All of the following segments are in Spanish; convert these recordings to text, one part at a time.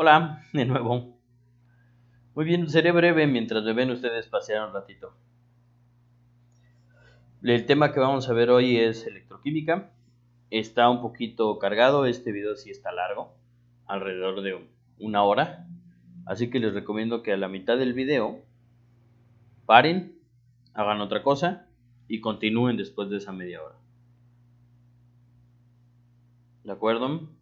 Hola, de nuevo. Muy bien, seré breve mientras me ven ustedes pasear un ratito. El tema que vamos a ver hoy es electroquímica. Está un poquito cargado, este video sí está largo, alrededor de una hora. Así que les recomiendo que a la mitad del video paren, hagan otra cosa y continúen después de esa media hora. ¿De acuerdo?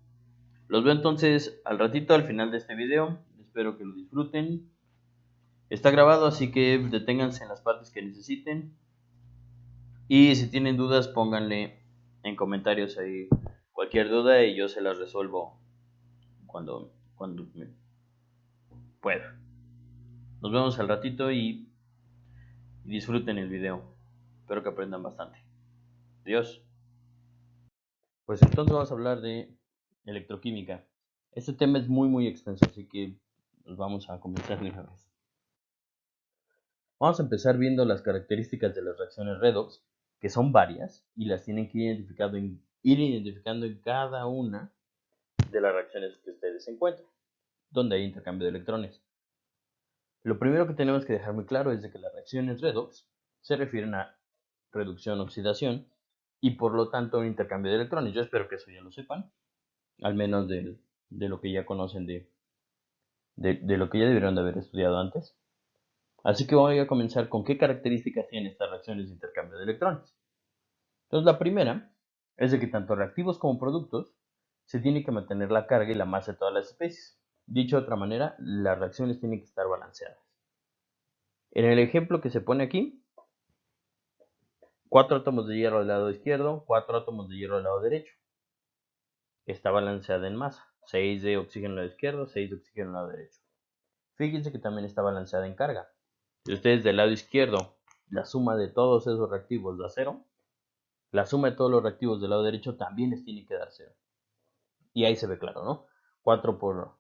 Los veo entonces al ratito, al final de este video. Espero que lo disfruten. Está grabado, así que deténganse en las partes que necesiten. Y si tienen dudas, pónganle en comentarios ahí cualquier duda y yo se las resuelvo cuando pueda. Nos vemos al ratito y disfruten el video. Espero que aprendan bastante. Adiós. Pues entonces vamos a hablar de electroquímica. Este tema es muy extenso, así que nos vamos a comenzar de una vez. Vamos a empezar viendo las características de las reacciones redox, que son varias y las tienen que ir identificando en cada una de las reacciones que ustedes encuentran, donde hay intercambio de electrones. Lo primero que tenemos que dejar muy claro es de que las reacciones redox se refieren a reducción-oxidación y por lo tanto un intercambio de electrones. Yo espero que eso ya lo sepan, al menos de lo que ya conocen, de lo que ya debieron de haber estudiado antes. Así que voy a comenzar con qué características tienen estas reacciones de intercambio de electrones. Entonces la primera es de que tanto reactivos como productos se tiene que mantener la carga y la masa de todas las especies. Dicho de otra manera, las reacciones tienen que estar balanceadas. En el ejemplo que se pone aquí, 4 átomos de hierro al lado izquierdo, 4 átomos de hierro al lado derecho. Está balanceada en masa. 6 de oxígeno al lado izquierdo, 6 de oxígeno al lado derecho. Fíjense que también está balanceada en carga. Si ustedes del lado izquierdo, la suma de todos esos reactivos da 0, la suma de todos los reactivos del lado derecho también les tiene que dar 0. Y ahí se ve claro, ¿no? 4 por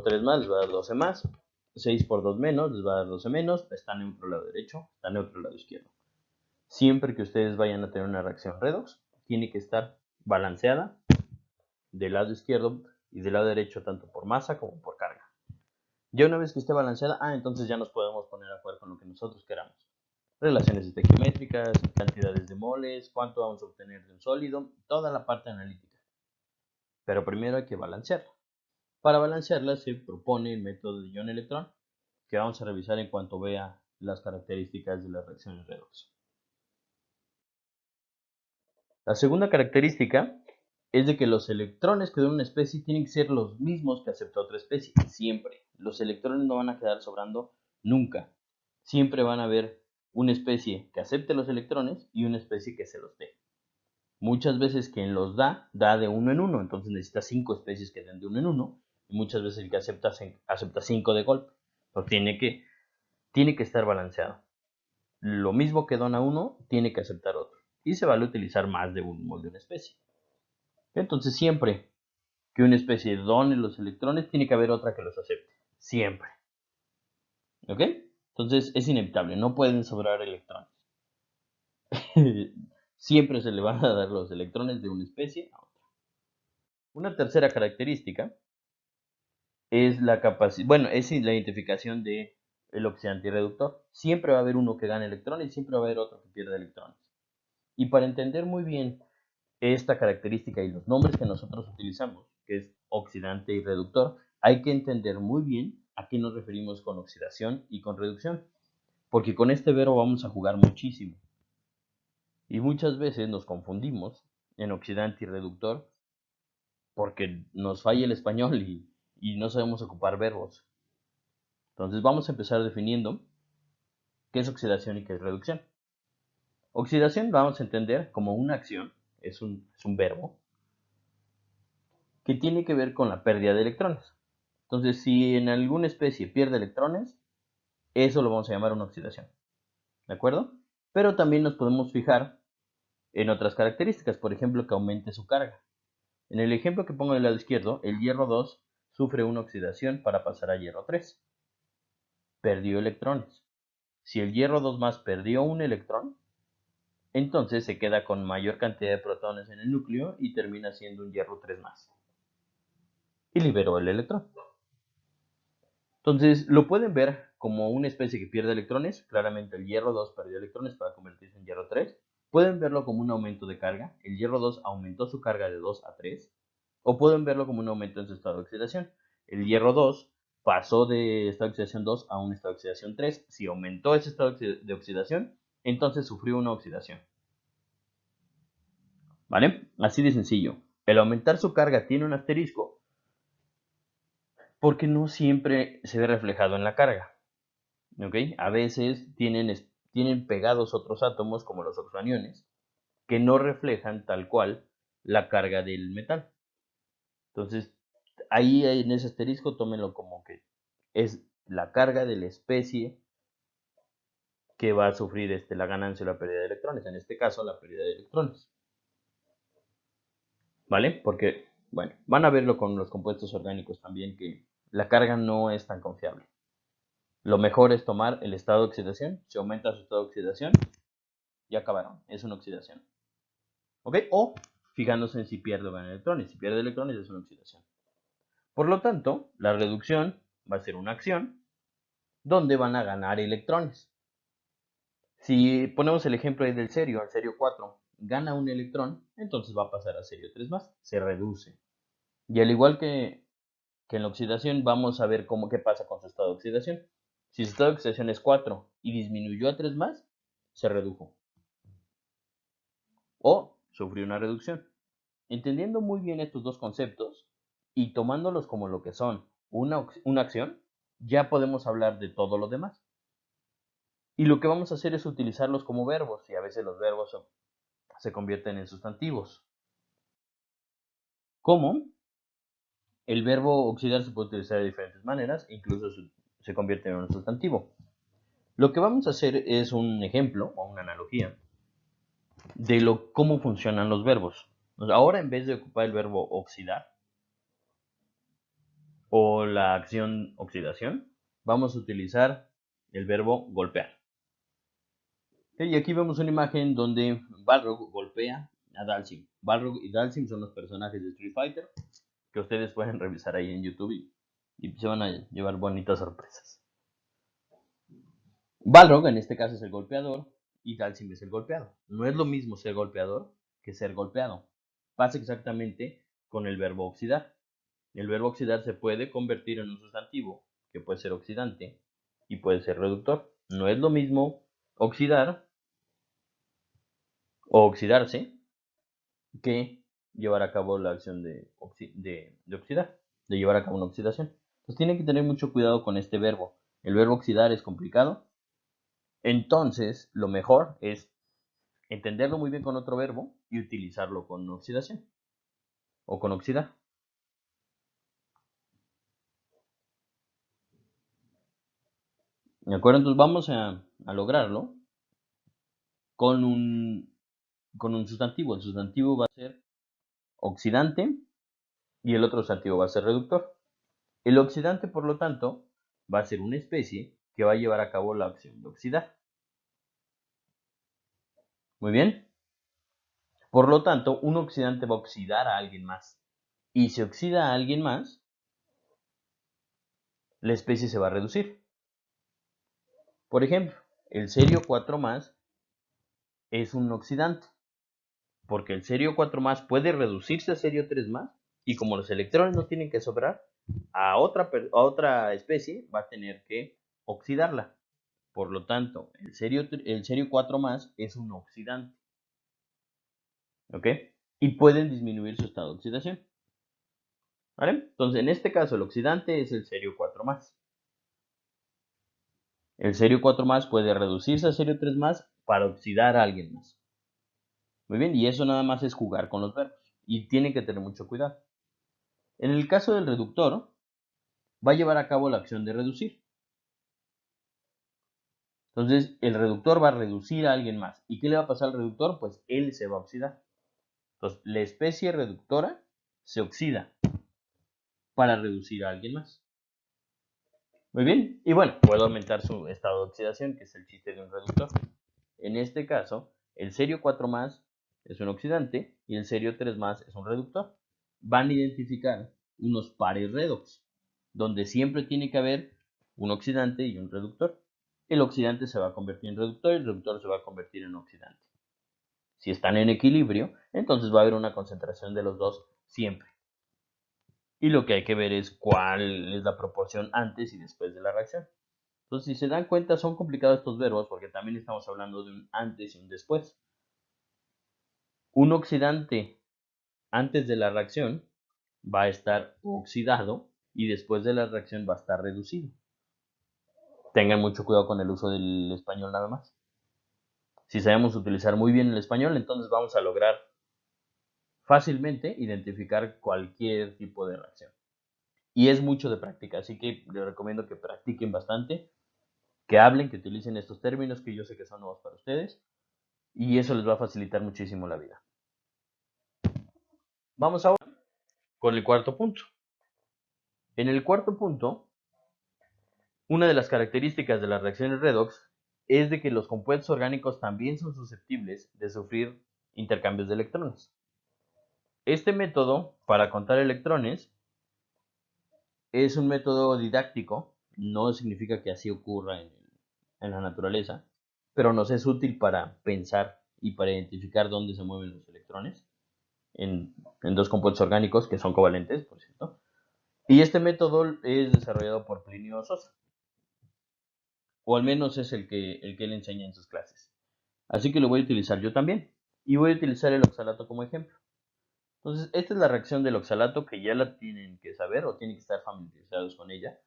3 más les va a dar 12 más. 6 por 2 menos les va a dar 12 menos. Está neutro el lado derecho, está neutro el lado izquierdo. Siempre que ustedes vayan a tener una reacción redox, tiene que estar balanceada del lado izquierdo y del lado derecho, tanto por masa como por carga. Ya una vez que esté balanceada, entonces ya nos podemos poner a jugar con lo que nosotros queramos. Relaciones estequiométricas, cantidades de moles, cuánto vamos a obtener de un sólido, toda la parte analítica. Pero primero hay que balancearla. Para balancearla se propone el método de ion-electrón, que vamos a revisar en cuanto vea las características de las reacciones redox. La segunda característica es de que los electrones que dan una especie tienen que ser los mismos que acepta otra especie, siempre. Los electrones no van a quedar sobrando nunca. Siempre van a haber una especie que acepte los electrones y una especie que se los dé. Muchas veces quien los da de uno en uno, entonces necesita 5 especies que den de uno en uno, y muchas veces el que acepta 5 de golpe. Pero tiene que estar balanceado. Lo mismo que dona uno, tiene que aceptar otro. Y se vale utilizar más de un mol de una especie. Entonces siempre que una especie done los electrones, tiene que haber otra que los acepte. Siempre. ¿Ok? Entonces es inevitable, no pueden sobrar electrones. Siempre se le van a dar los electrones de una especie a otra. Una tercera característica es la identificación del oxidante y reductor. Siempre va a haber uno que gane electrones y siempre va a haber otro que pierde electrones. Y para entender muy bien esta característica y los nombres que nosotros utilizamos, que es oxidante y reductor, hay que entender muy bien a qué nos referimos con oxidación y con reducción, porque con este verbo vamos a jugar muchísimo. Y muchas veces nos confundimos en oxidante y reductor porque nos falla el español y no sabemos ocupar verbos. Entonces vamos a empezar definiendo qué es oxidación y qué es reducción. Oxidación vamos a entender como una acción, es un verbo, que tiene que ver con la pérdida de electrones. Entonces, si en alguna especie pierde electrones, eso lo vamos a llamar una oxidación. ¿De acuerdo? Pero también nos podemos fijar en otras características, por ejemplo, que aumente su carga. En el ejemplo que pongo del lado izquierdo, el hierro 2 sufre una oxidación para pasar a hierro 3. Perdió electrones. Si el hierro 2 más perdió un electrón, entonces se queda con mayor cantidad de protones en el núcleo y termina siendo un hierro 3 más. Y liberó el electrón. Entonces, lo pueden ver como una especie que pierde electrones. Claramente el hierro 2 perdió electrones para convertirse en hierro 3. Pueden verlo como un aumento de carga. El hierro 2 aumentó su carga de 2 a 3. O pueden verlo como un aumento en su estado de oxidación. El hierro 2 pasó de estado de oxidación 2 a un estado de oxidación 3. Si aumentó ese estado de oxidación, entonces sufrió una oxidación. ¿Vale? Así de sencillo. El aumentar su carga tiene un asterisco porque no siempre se ve reflejado en la carga. ¿Ok? A veces tienen pegados otros átomos, como los oxoaniones, que no reflejan tal cual la carga del metal. Entonces, ahí en ese asterisco tómenlo como que es la carga de la especie que va a sufrir la ganancia o la pérdida de electrones. En este caso, la pérdida de electrones. ¿Vale? Porque, bueno, van a verlo con los compuestos orgánicos también, que la carga no es tan confiable. Lo mejor es tomar el estado de oxidación. Si aumenta su estado de oxidación, ya acabaron. Es una oxidación. ¿Ok? O fijándose en si pierde o gana electrones. Si pierde electrones es una oxidación. Por lo tanto, la reducción va a ser una acción donde van a ganar electrones. Si ponemos el ejemplo ahí del cerio, el cerio 4 gana un electrón, entonces va a pasar a cerio 3 más, se reduce. Y al igual que en la oxidación, vamos a ver qué pasa con su estado de oxidación. Si su estado de oxidación es 4 y disminuyó a 3 más, se redujo. O sufrió una reducción. Entendiendo muy bien estos dos conceptos y tomándolos como lo que son una acción, ya podemos hablar de todo lo demás. Y lo que vamos a hacer es utilizarlos como verbos, y a veces los verbos se convierten en sustantivos. ¿Cómo? El verbo oxidar se puede utilizar de diferentes maneras, incluso se convierte en un sustantivo. Lo que vamos a hacer es un ejemplo o una analogía de cómo funcionan los verbos. Ahora, en vez de ocupar el verbo oxidar o la acción oxidación, vamos a utilizar el verbo golpear. Y aquí vemos una imagen donde Balrog golpea a Dhalsim. Balrog y Dhalsim son los personajes de Street Fighter que ustedes pueden revisar ahí en YouTube y se van a llevar bonitas sorpresas. Balrog en este caso es el golpeador y Dhalsim es el golpeado. No es lo mismo ser golpeador que ser golpeado. Pasa exactamente con el verbo oxidar. El verbo oxidar se puede convertir en un sustantivo que puede ser oxidante y puede ser reductor. No es lo mismo oxidar o oxidarse que llevar a cabo la acción de oxidar, de llevar a cabo una oxidación. Entonces tienen que tener mucho cuidado con este verbo. El verbo oxidar es complicado. Entonces, lo mejor es entenderlo muy bien con otro verbo y utilizarlo con oxidación o con oxidar. ¿De acuerdo? Entonces vamos a lograrlo con un sustantivo. El sustantivo va a ser oxidante y el otro sustantivo va a ser reductor. El oxidante, por lo tanto, va a ser una especie que va a llevar a cabo la acción de oxidar. Muy bien. Por lo tanto, un oxidante va a oxidar a alguien más. Y si oxida a alguien más, la especie se va a reducir. Por ejemplo, el cerio 4 más es un oxidante, porque el cerio 4 más puede reducirse a cerio 3 más, y como los electrones no tienen que sobrar, a otra especie va a tener que oxidarla. Por lo tanto, el cerio 4 más es un oxidante. ¿Ok? Y pueden disminuir su estado de oxidación. ¿Vale? Entonces, en este caso, el oxidante es el cerio 4 más. El cerio 4 más puede reducirse a cerio 3 más para oxidar a alguien más. Muy bien, y eso nada más es jugar con los verbos. Y tienen que tener mucho cuidado. En el caso del reductor, va a llevar a cabo la acción de reducir. Entonces, el reductor va a reducir a alguien más. ¿Y qué le va a pasar al reductor? Pues él se va a oxidar. Entonces, la especie reductora se oxida para reducir a alguien más. Muy bien, y bueno, puede aumentar su estado de oxidación, que es el chiste de un reductor. En este caso, el cerio 4 más es un oxidante y el cerio 3 más es un reductor. Van a identificar unos pares redox, donde siempre tiene que haber un oxidante y un reductor. El oxidante se va a convertir en reductor y el reductor se va a convertir en oxidante. Si están en equilibrio, entonces va a haber una concentración de los dos siempre. Y lo que hay que ver es cuál es la proporción antes y después de la reacción. Entonces, si se dan cuenta, son complicados estos verbos porque también estamos hablando de un antes y un después. Un oxidante antes de la reacción va a estar oxidado y después de la reacción va a estar reducido. Tengan mucho cuidado con el uso del español nada más. Si sabemos utilizar muy bien el español, entonces vamos a lograr fácilmente identificar cualquier tipo de reacción. Y es mucho de práctica, así que les recomiendo que practiquen bastante, que hablen, que utilicen estos términos que yo sé que son nuevos para ustedes, y eso les va a facilitar muchísimo la vida. Vamos ahora con el cuarto punto. En el cuarto punto, una de las características de las reacciones redox es de que los compuestos orgánicos también son susceptibles de sufrir intercambios de electrones. Este método para contar electrones es un método didáctico, no significa que así ocurra en la naturaleza, pero nos es útil para pensar y para identificar dónde se mueven los electrones en dos compuestos orgánicos que son covalentes, por cierto. Y este método es desarrollado por Plinio Sosa, o al menos es el que él enseña en sus clases. Así que lo voy a utilizar yo también. Y voy a utilizar el oxalato como ejemplo. Entonces, esta es la reacción del oxalato que ya la tienen que saber o tienen que estar familiarizados con ella,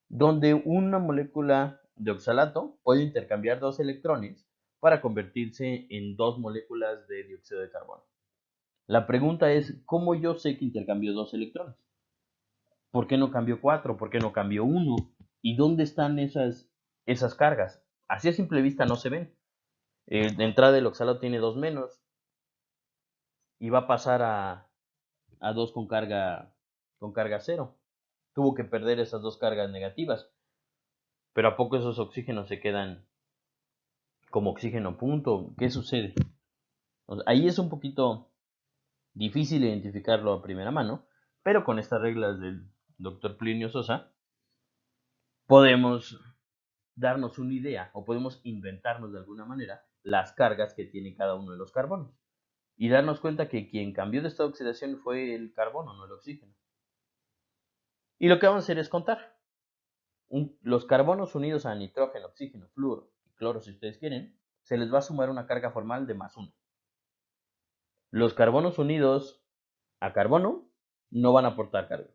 donde una molécula de oxalato puede intercambiar dos electrones para convertirse en dos moléculas de dióxido de carbono. La pregunta es, ¿cómo yo sé que intercambió dos electrones? ¿Por qué no cambió cuatro? ¿Por qué no cambió uno? ¿Y dónde están esas cargas? Así a simple vista no se ven. De entrada el oxalato tiene 2 menos y va a pasar a 2 con carga cero. Tuvo que perder esas dos cargas negativas. Pero ¿a poco esos oxígenos se quedan como oxígeno punto? ¿Qué sucede? Ahí es un poquito difícil identificarlo a primera mano, pero con estas reglas del doctor Plinio Sosa podemos darnos una idea o podemos inventarnos de alguna manera las cargas que tiene cada uno de los carbonos y darnos cuenta que quien cambió de estado de oxidación fue el carbono, no el oxígeno. Y lo que vamos a hacer es contar. Los carbonos unidos a nitrógeno, oxígeno, flúor y cloro, si ustedes quieren, se les va a sumar una carga formal de más 1. Los carbonos unidos a carbono no van a aportar carga.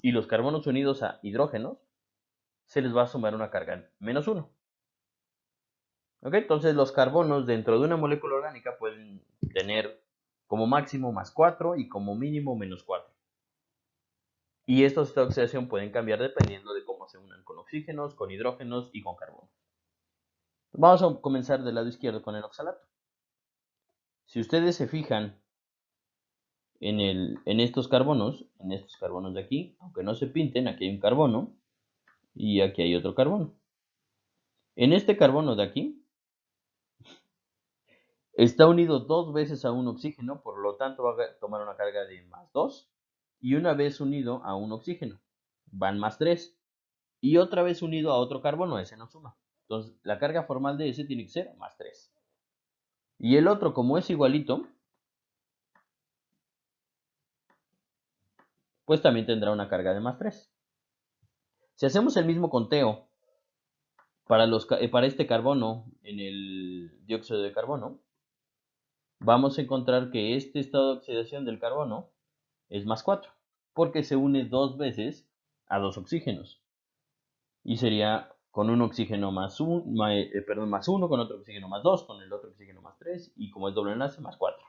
Y los carbonos unidos a hidrógenos se les va a sumar una carga menos 1. ¿Ok? Entonces los carbonos dentro de una molécula orgánica pueden tener como máximo más 4 y como mínimo menos 4. Y estos estados de oxidación pueden cambiar dependiendo de cómo se unan con oxígenos, con hidrógenos y con carbono. Vamos a comenzar del lado izquierdo con el oxalato. Si ustedes se fijan en estos carbonos de aquí, aunque no se pinten, aquí hay un carbono y aquí hay otro carbono. En este carbono de aquí está unido dos veces a un oxígeno, por lo tanto va a tomar una carga de más 2. Y una vez unido a un oxígeno, van más 3. Y otra vez unido a otro carbono, ese no suma. Entonces la carga formal de ese tiene que ser más 3. Y el otro, como es igualito, pues también tendrá una carga de más 3. Si hacemos el mismo conteo para este carbono en el dióxido de carbono, vamos a encontrar que este estado de oxidación del carbono es más 4, porque se une dos veces a dos oxígenos. Y sería con un oxígeno más 1, más 1, con otro oxígeno más 2, con el otro oxígeno más 3, y como es doble enlace, más 4.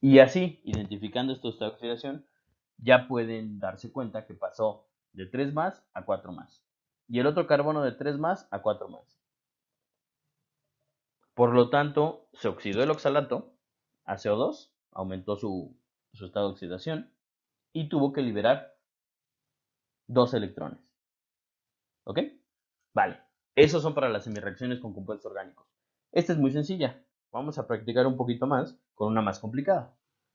Y así, identificando estos estados de oxidación, ya pueden darse cuenta que pasó de 3 más a 4 más. Y el otro carbono de 3 más a 4 más. Por lo tanto, se oxidó el oxalato a CO2, aumentó su estado de oxidación y tuvo que liberar dos electrones. ¿Ok? Vale. Esos son para las semireacciones con compuestos orgánicos. Esta es muy sencilla. Vamos a practicar un poquito más con una más complicada.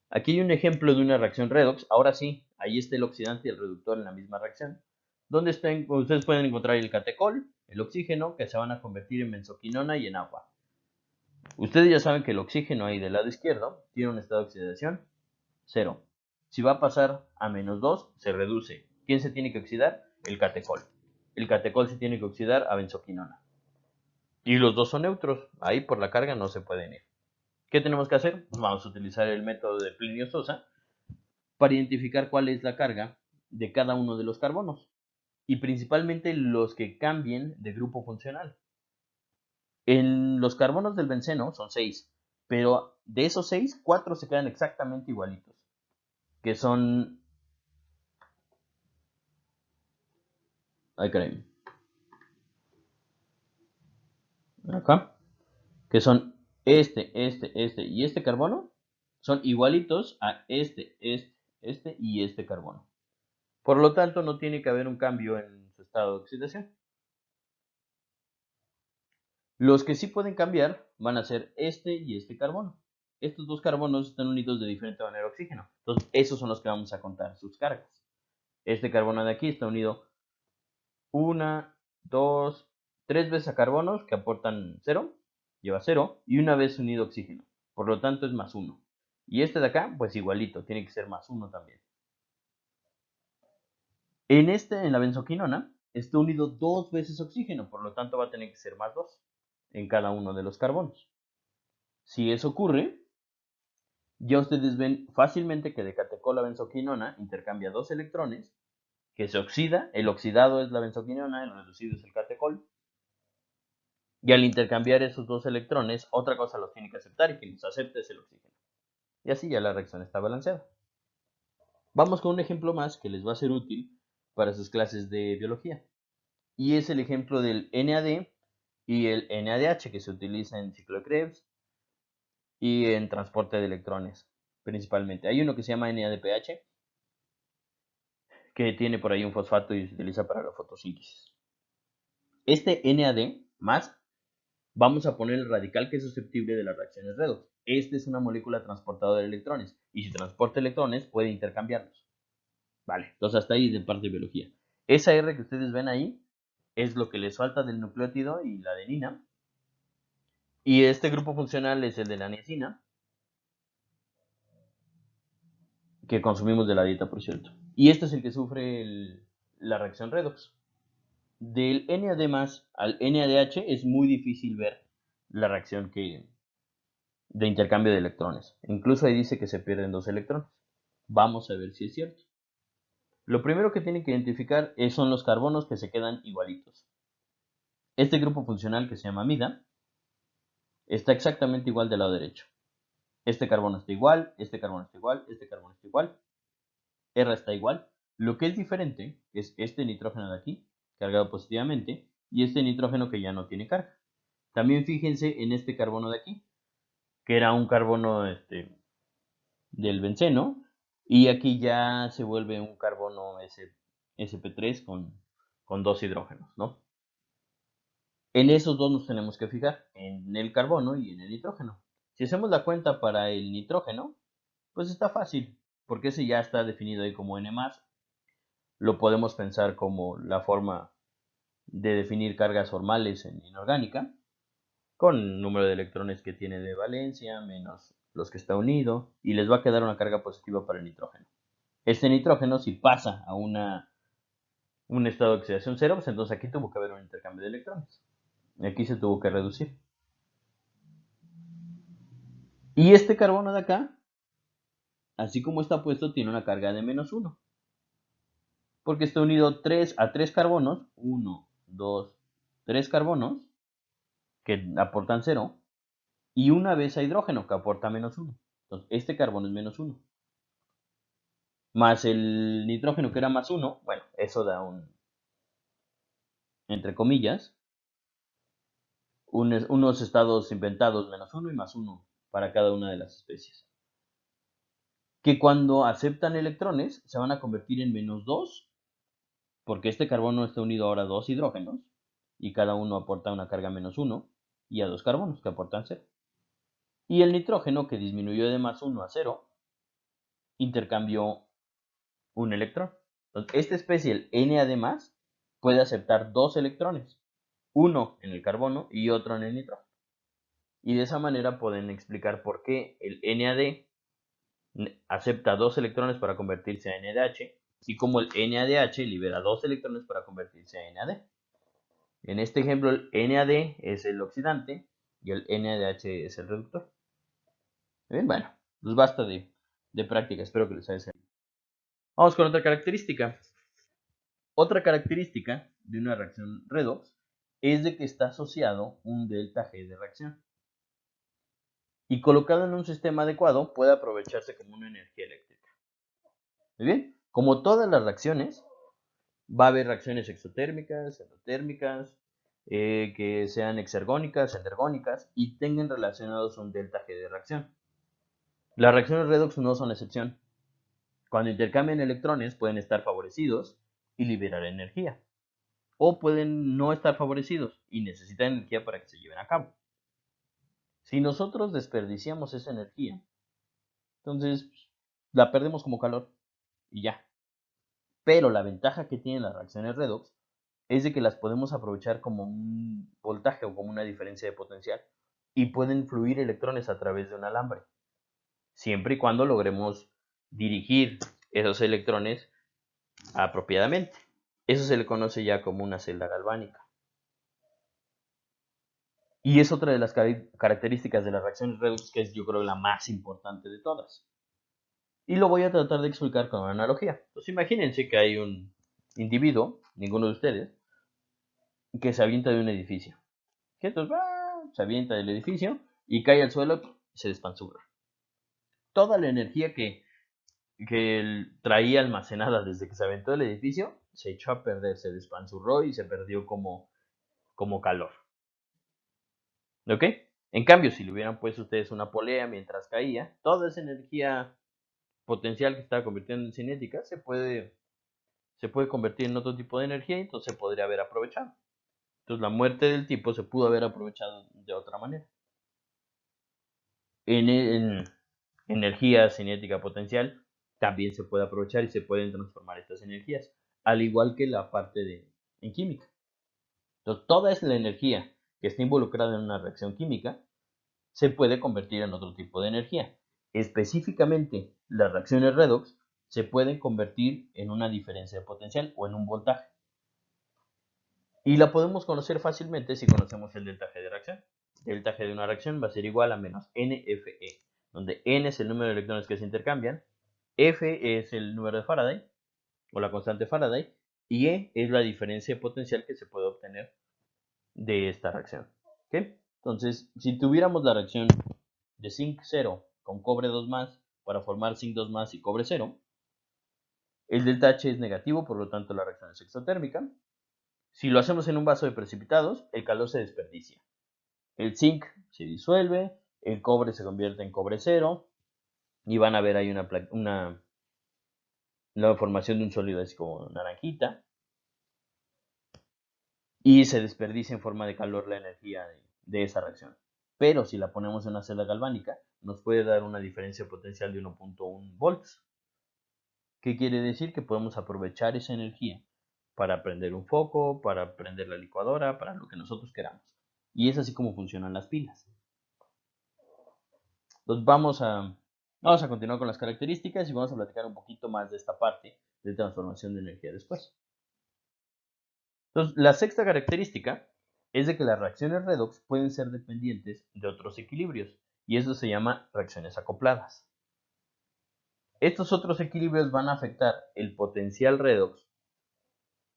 Aquí hay un ejemplo de una reacción redox. Ahora sí, ahí está el oxidante y el reductor en la misma reacción. donde ustedes pueden encontrar el catecol, el oxígeno, que se van a convertir en benzoquinona y en agua. Ustedes ya saben que el oxígeno ahí del lado izquierdo tiene un estado de oxidación 0. Si va a pasar a -2, se reduce. ¿Quién se tiene que oxidar? El catecol. El catecol se tiene que oxidar a benzoquinona. Y los dos son neutros. Ahí por la carga no se pueden ir. ¿Qué tenemos que hacer? Pues vamos a utilizar el método de Plinio-Sosa para identificar cuál es la carga de cada uno de los carbonos. Y principalmente los que cambien de grupo funcional. En los carbonos del benceno son 6, pero de esos 6, 4 se quedan exactamente igualitos, que son... Ay, caray. Acá. Que son este y este carbono. Son igualitos a este y este carbono. Por lo tanto, no tiene que haber un cambio en su estado de oxidación. Los que sí pueden cambiar van a ser este y este carbono. Estos dos carbonos están unidos de diferente manera a oxígeno. Entonces, esos son los que vamos a contar sus cargas. Este carbono de aquí está unido 1, 2, 3 veces a carbonos que aportan 0, lleva 0, y una vez unido a oxígeno. Por lo tanto, es más 1. Y este de acá, pues igualito, tiene que ser más 1 también. En la benzoquinona, está unido 2 veces oxígeno, por lo tanto va a tener que ser más 2 en cada uno de los carbonos. Si eso ocurre, ya ustedes ven fácilmente que de catecol a benzoquinona intercambia 2 electrones, que se oxida, el oxidado es la benzoquinona, el reducido es el catecol, y al intercambiar esos 2 electrones, otra cosa los tiene que aceptar y quien los acepte es el oxígeno. Y así ya la reacción está balanceada. Vamos con un ejemplo más que les va a ser útil para sus clases de biología. Y es el ejemplo del NAD y el NADH que se utiliza en ciclo de Krebs y en transporte de electrones principalmente. Hay uno que se llama NADPH que tiene por ahí un fosfato y se utiliza para la fotosíntesis. Este NAD más vamos a poner el radical que es susceptible de las reacciones redox. Esta es una molécula transportadora de electrones y si transporta electrones puede intercambiarlos. Vale, entonces hasta ahí de parte de biología. Esa R que ustedes ven ahí es lo que les falta del nucleótido y la adenina. Y este grupo funcional es el de la niacina, que consumimos de la dieta, por cierto. Y este es el que sufre la reacción redox. Del NAD más al NADH es muy difícil ver la reacción de intercambio de electrones. Incluso ahí dice que se pierden 2 electrones. Vamos a ver si es cierto. Lo primero que tienen que identificar son los carbonos que se quedan igualitos. Este grupo funcional que se llama amida está exactamente igual del lado derecho. Este carbono está igual, este carbono está igual, este carbono está igual, R está igual. Lo que es diferente es este nitrógeno de aquí, cargado positivamente, y este nitrógeno que ya no tiene carga. También fíjense en este carbono de aquí, que era un carbono del benceno, y aquí ya se vuelve un carbono sp3 con 2 hidrógenos, ¿no? En esos dos nos tenemos que fijar, en el carbono y en el nitrógeno. Si hacemos la cuenta para el nitrógeno, pues está fácil, porque ese ya está definido ahí como N+. Lo podemos pensar como la forma de definir cargas formales en inorgánica, con número de electrones que tiene de valencia menos los que está unido, y les va a quedar una carga positiva para el nitrógeno. Este nitrógeno, si pasa a un estado de oxidación 0, pues entonces aquí tuvo que haber un intercambio de electrones. Y aquí se tuvo que reducir. Y este carbono de acá, así como está puesto, tiene una carga de -1. Porque está unido a 3 carbonos, 1, 2, 3 carbonos, que aportan 0, y una vez a hidrógeno, que aporta -1. Entonces, este carbono es -1. Más el nitrógeno, que era +1, bueno, eso da entre comillas, unos estados inventados -1 y +1 para cada una de las especies. Que cuando aceptan electrones, se van a convertir en -2, porque este carbono está unido ahora a 2 hidrógenos, y cada uno aporta una carga -1, y a 2 carbonos, que aportan 0. Y el nitrógeno, que disminuyó de +1 a 0, intercambió un electrón. Entonces, esta especie, el NAD+, puede aceptar 2 electrones, uno en el carbono y otro en el nitrógeno. Y de esa manera pueden explicar por qué el NAD acepta 2 electrones para convertirse a NADH y cómo el NADH libera 2 electrones para convertirse a NAD. En este ejemplo, el NAD es el oxidante y el NADH es el reductor. Bien, bueno, pues basta de práctica, espero que les haya servido. Vamos con otra característica. Otra característica de una reacción redox es de que está asociado un delta G de reacción. Y colocado en un sistema adecuado puede aprovecharse como una energía eléctrica. Muy bien, como todas las reacciones, va a haber reacciones exotérmicas, endotérmicas, que sean exergónicas, endergónicas y tengan relacionados un delta G de reacción. Las reacciones redox no son la excepción. Cuando intercambian electrones pueden estar favorecidos y liberar energía, o pueden no estar favorecidos y necesitan energía para que se lleven a cabo. Si nosotros desperdiciamos esa energía, entonces la perdemos como calor y ya. Pero la ventaja que tienen las reacciones redox es de que las podemos aprovechar como un voltaje o como una diferencia de potencial y pueden fluir electrones a través de un alambre, siempre y cuando logremos dirigir esos electrones apropiadamente. Eso se le conoce ya como una celda galvánica. Y es otra de las características de las reacciones redox que es, yo creo, la más importante de todas. Y lo voy a tratar de explicar con una analogía. Entonces imagínense que hay un individuo, ninguno de ustedes, que se avienta de un edificio. Que entonces se avienta del edificio y cae al suelo y se despanzurra. Toda la energía que él traía almacenada desde que se aventó del edificio se echó a perder, se despanzurró y se perdió como calor. ¿Ok? En cambio, si le hubieran puesto ustedes una polea mientras caía, toda esa energía potencial que estaba convirtiendo en cinética se puede convertir en otro tipo de energía y entonces se podría haber aprovechado. Entonces la muerte del tipo se pudo haber aprovechado de otra manera. En energía cinética potencial también se puede aprovechar y se pueden transformar estas energías, al igual que la parte en química. Entonces toda es la energía que está involucrada en una reacción química se puede convertir en otro tipo de energía. Específicamente, las reacciones redox se pueden convertir en una diferencia de potencial o en un voltaje. Y la podemos conocer fácilmente si conocemos el delta G de reacción. El delta G de una reacción va a ser igual a menos NFE, donde N es el número de electrones que se intercambian, F es el número de Faraday, o la constante Faraday, y E es la diferencia de potencial que se puede obtener de esta reacción. ¿Okay? Entonces, si tuviéramos la reacción de zinc 0 con cobre 2 más para formar zinc 2 más y cobre 0, el delta H es negativo, por lo tanto la reacción es exotérmica. Si lo hacemos en un vaso de precipitados, el calor se desperdicia. El zinc se disuelve, el cobre se convierte en cobre 0 y van a ver ahí la formación de un sólido así como naranjita y se desperdicia en forma de calor la energía de esa reacción. Pero si la ponemos en una celda galvánica, nos puede dar una diferencia potencial de 1.1 volts. ¿Qué quiere decir? Que podemos aprovechar esa energía para prender un foco, para prender la licuadora, para lo que nosotros queramos. Y es así como funcionan las pilas. Entonces vamos a continuar con las características y vamos a platicar un poquito más de esta parte de transformación de energía después. Entonces, la sexta característica es de que las reacciones redox pueden ser dependientes de otros equilibrios y eso se llama reacciones acopladas. Estos otros equilibrios van a afectar el potencial redox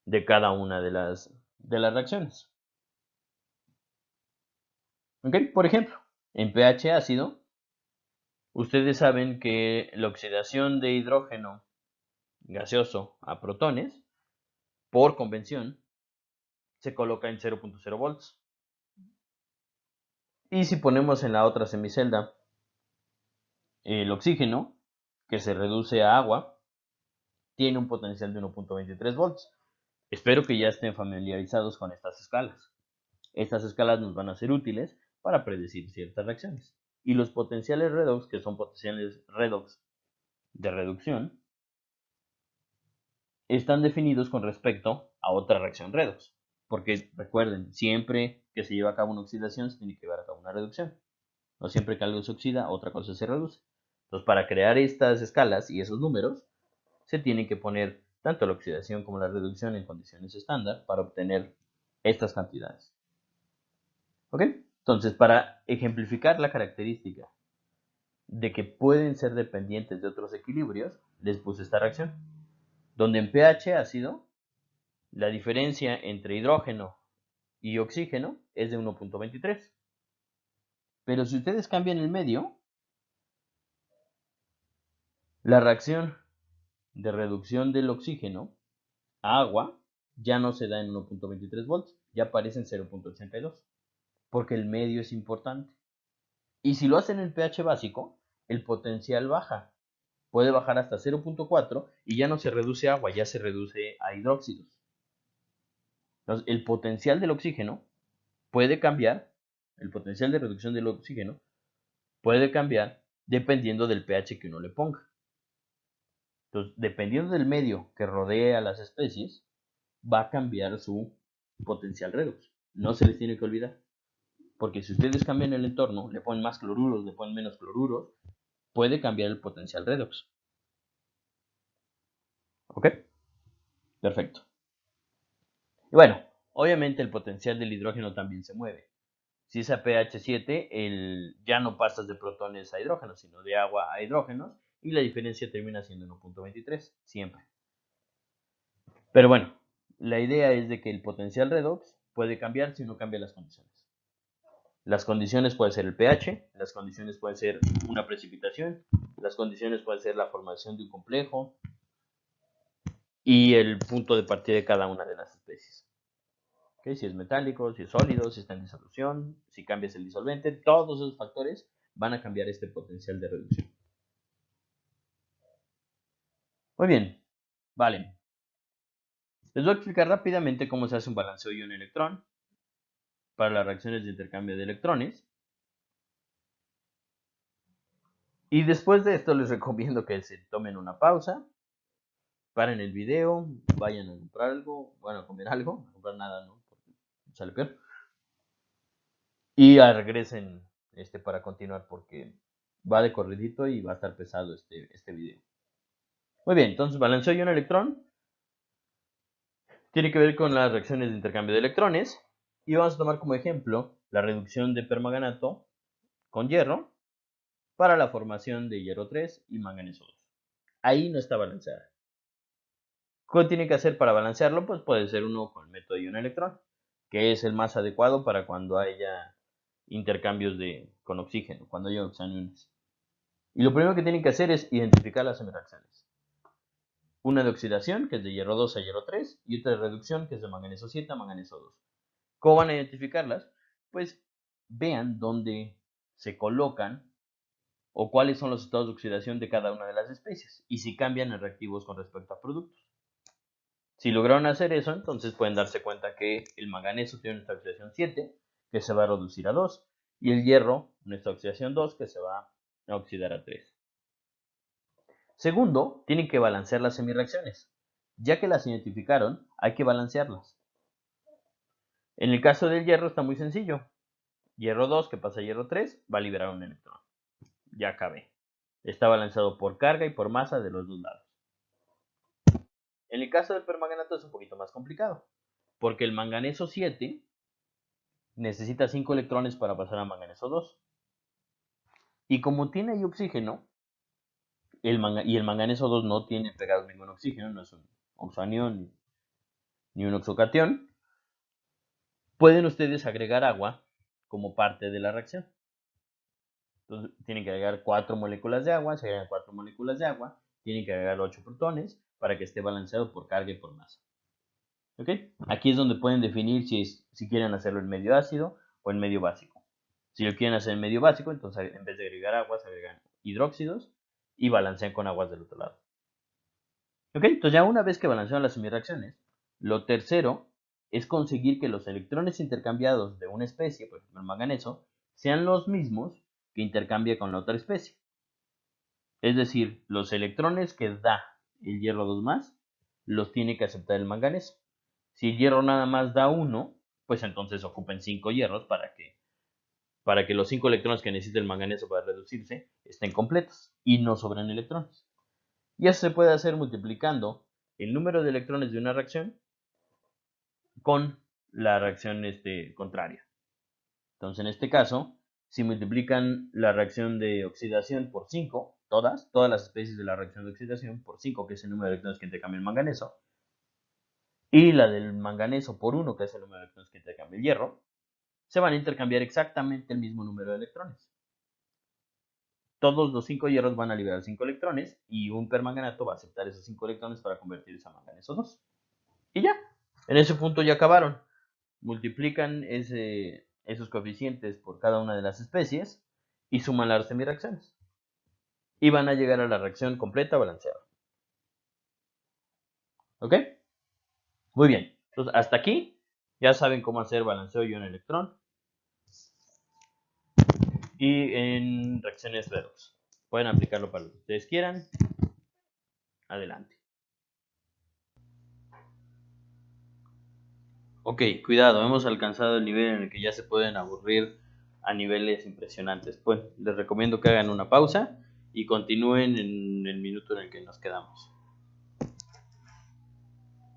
de cada una de las reacciones. ¿Okay? Por ejemplo, en pH ácido, ustedes saben que la oxidación de hidrógeno gaseoso a protones, por convención, se coloca en 0.0 volts. Y si ponemos en la otra semicelda el oxígeno, que se reduce a agua, tiene un potencial de 1.23 volts. Espero que ya estén familiarizados con estas escalas. Estas escalas nos van a ser útiles para predecir ciertas reacciones. Y los potenciales redox, que son potenciales redox de reducción, están definidos con respecto a otra reacción redox. Porque recuerden, siempre que se lleva a cabo una oxidación se tiene que llevar a cabo una reducción. No siempre que algo se oxida, otra cosa se reduce. Entonces, para crear estas escalas y esos números, se tiene que poner tanto la oxidación como la reducción en condiciones estándar para obtener estas cantidades. ¿Ok? Entonces, para ejemplificar la característica de que pueden ser dependientes de otros equilibrios, les puse esta reacción, donde en pH ácido la diferencia entre hidrógeno y oxígeno es de 1.23. Pero si ustedes cambian el medio, la reacción de reducción del oxígeno a agua ya no se da en 1.23 volts, ya aparece en 0.82, porque el medio es importante. Y si lo hacen en pH básico, el potencial baja. Puede bajar hasta 0.4 y ya no se reduce a agua, ya se reduce a hidróxidos. Entonces, el potencial del oxígeno puede cambiar, el potencial de reducción del oxígeno puede cambiar dependiendo del pH que uno le ponga. Entonces, dependiendo del medio que rodee a las especies, va a cambiar su potencial redox. No se les tiene que olvidar. Porque si ustedes cambian el entorno, le ponen más cloruros, le ponen menos cloruros, puede cambiar el potencial redox. ¿Ok? Perfecto. Y bueno, obviamente el potencial del hidrógeno también se mueve. Si es a pH 7, ya no pasas de protones a hidrógenos, sino de agua a hidrógenos, y la diferencia termina siendo 1.23, siempre. Pero bueno, la idea es de que el potencial redox puede cambiar si uno cambia las condiciones. Las condiciones pueden ser el pH, las condiciones pueden ser una precipitación, las condiciones pueden ser la formación de un complejo y el punto de partida de cada una de las especies. ¿Okay? Si es metálico, si es sólido, si está en disolución, si cambias el disolvente, todos esos factores van a cambiar este potencial de reducción. Muy bien, vale. Les voy a explicar rápidamente cómo se hace un balanceo ion-electrón para las reacciones de intercambio de electrones. Y después de esto les recomiendo que se tomen una pausa, paren el video, vayan a comprar algo, bueno, a comer algo, a comprar nada, no, porque sale peor. Y regresen para continuar porque va de corridito y va a estar pesado este video. Muy bien, entonces balanceo ion-electrón tiene que ver con las reacciones de intercambio de electrones y vamos a tomar como ejemplo la reducción de permanganato con hierro para la formación de hierro 3 y manganeso 2. Ahí no está balanceada. ¿Qué tiene que hacer para balancearlo? Pues puede ser uno con el método ion-electrón, que es el más adecuado para cuando haya intercambios con oxígeno, cuando haya oxaniones. Y lo primero que tienen que hacer es identificar las semireacciones. Una de oxidación, que es de hierro 2 a hierro 3, y otra de reducción, que es de manganeso 7 a manganeso 2. ¿Cómo van a identificarlas? Pues vean dónde se colocan o cuáles son los estados de oxidación de cada una de las especies y si cambian en reactivos con respecto a productos. Si lograron hacer eso, entonces pueden darse cuenta que el manganeso tiene una oxidación 7, que se va a reducir a 2, y el hierro, nuestra oxidación 2, que se va a oxidar a 3. Segundo, tienen que balancear las semireacciones. Ya que las identificaron, hay que balancearlas. En el caso del hierro está muy sencillo. Hierro 2 que pasa a hierro 3 va a liberar un electrón. Ya acabé. Está balanceado por carga y por masa de los dos lados. En el caso del permanganato es un poquito más complicado, porque el manganeso 7 necesita 5 electrones para pasar a manganeso 2. Y como tiene ahí oxígeno, y el manganeso 2 no tiene pegado ningún oxígeno, no es un oxoanión ni un oxocatión, pueden ustedes agregar agua como parte de la reacción. Entonces tienen que agregar 4 moléculas de agua, se agregan 4 moléculas de agua, tienen que agregar 8 protones para que esté balanceado por carga y por masa. ¿Ok? Aquí es donde pueden definir si quieren hacerlo en medio ácido o en medio básico. Si lo quieren hacer en medio básico, entonces en vez de agregar agua, se agregan hidróxidos y balancean con aguas del otro lado. ¿Ok? Entonces ya una vez que balancean las semireacciones, lo tercero es conseguir que los electrones intercambiados de una especie, por ejemplo el manganeso, sean los mismos que intercambia con la otra especie. Es decir, los electrones que da el hierro 2+, los tiene que aceptar el manganeso. Si el hierro nada más da 1, pues entonces ocupen 5 hierros para que los 5 electrones que necesita el manganeso para reducirse estén completos y no sobren electrones. Y eso se puede hacer multiplicando el número de electrones de una reacción con la reacción contraria. Entonces, en este caso, si multiplican la reacción de oxidación por 5, todas las especies de la reacción de oxidación por 5, que es el número de electrones que intercambia el manganeso, y la del manganeso por 1, que es el número de electrones que intercambia el hierro, se van a intercambiar exactamente el mismo número de electrones. Todos los 5 hierros van a liberar 5 electrones y un permanganato va a aceptar esos 5 electrones para convertirse a manganeso 2. Y ya, en ese punto ya acabaron. Multiplican esos coeficientes por cada una de las especies y suman las semireacciones. Y van a llegar a la reacción completa balanceada. ¿Ok? Muy bien. Entonces, hasta aquí ya saben cómo hacer balanceo ion-electrón y en reacciones redox. Pueden aplicarlo para lo que ustedes quieran. Adelante. Ok, cuidado, hemos alcanzado el nivel en el que ya se pueden aburrir a niveles impresionantes. Pues les recomiendo que hagan una pausa y continúen en el minuto en el que nos quedamos.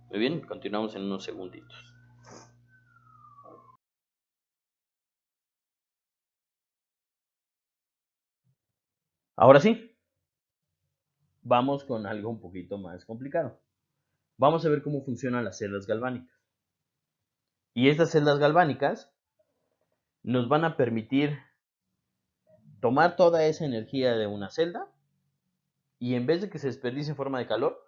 Muy bien, continuamos en unos segunditos. Ahora sí, vamos con algo un poquito más complicado. Vamos a ver cómo funcionan las celdas galvánicas. Y estas celdas galvánicas nos van a permitir tomar toda esa energía de una celda y en vez de que se desperdicie en forma de calor,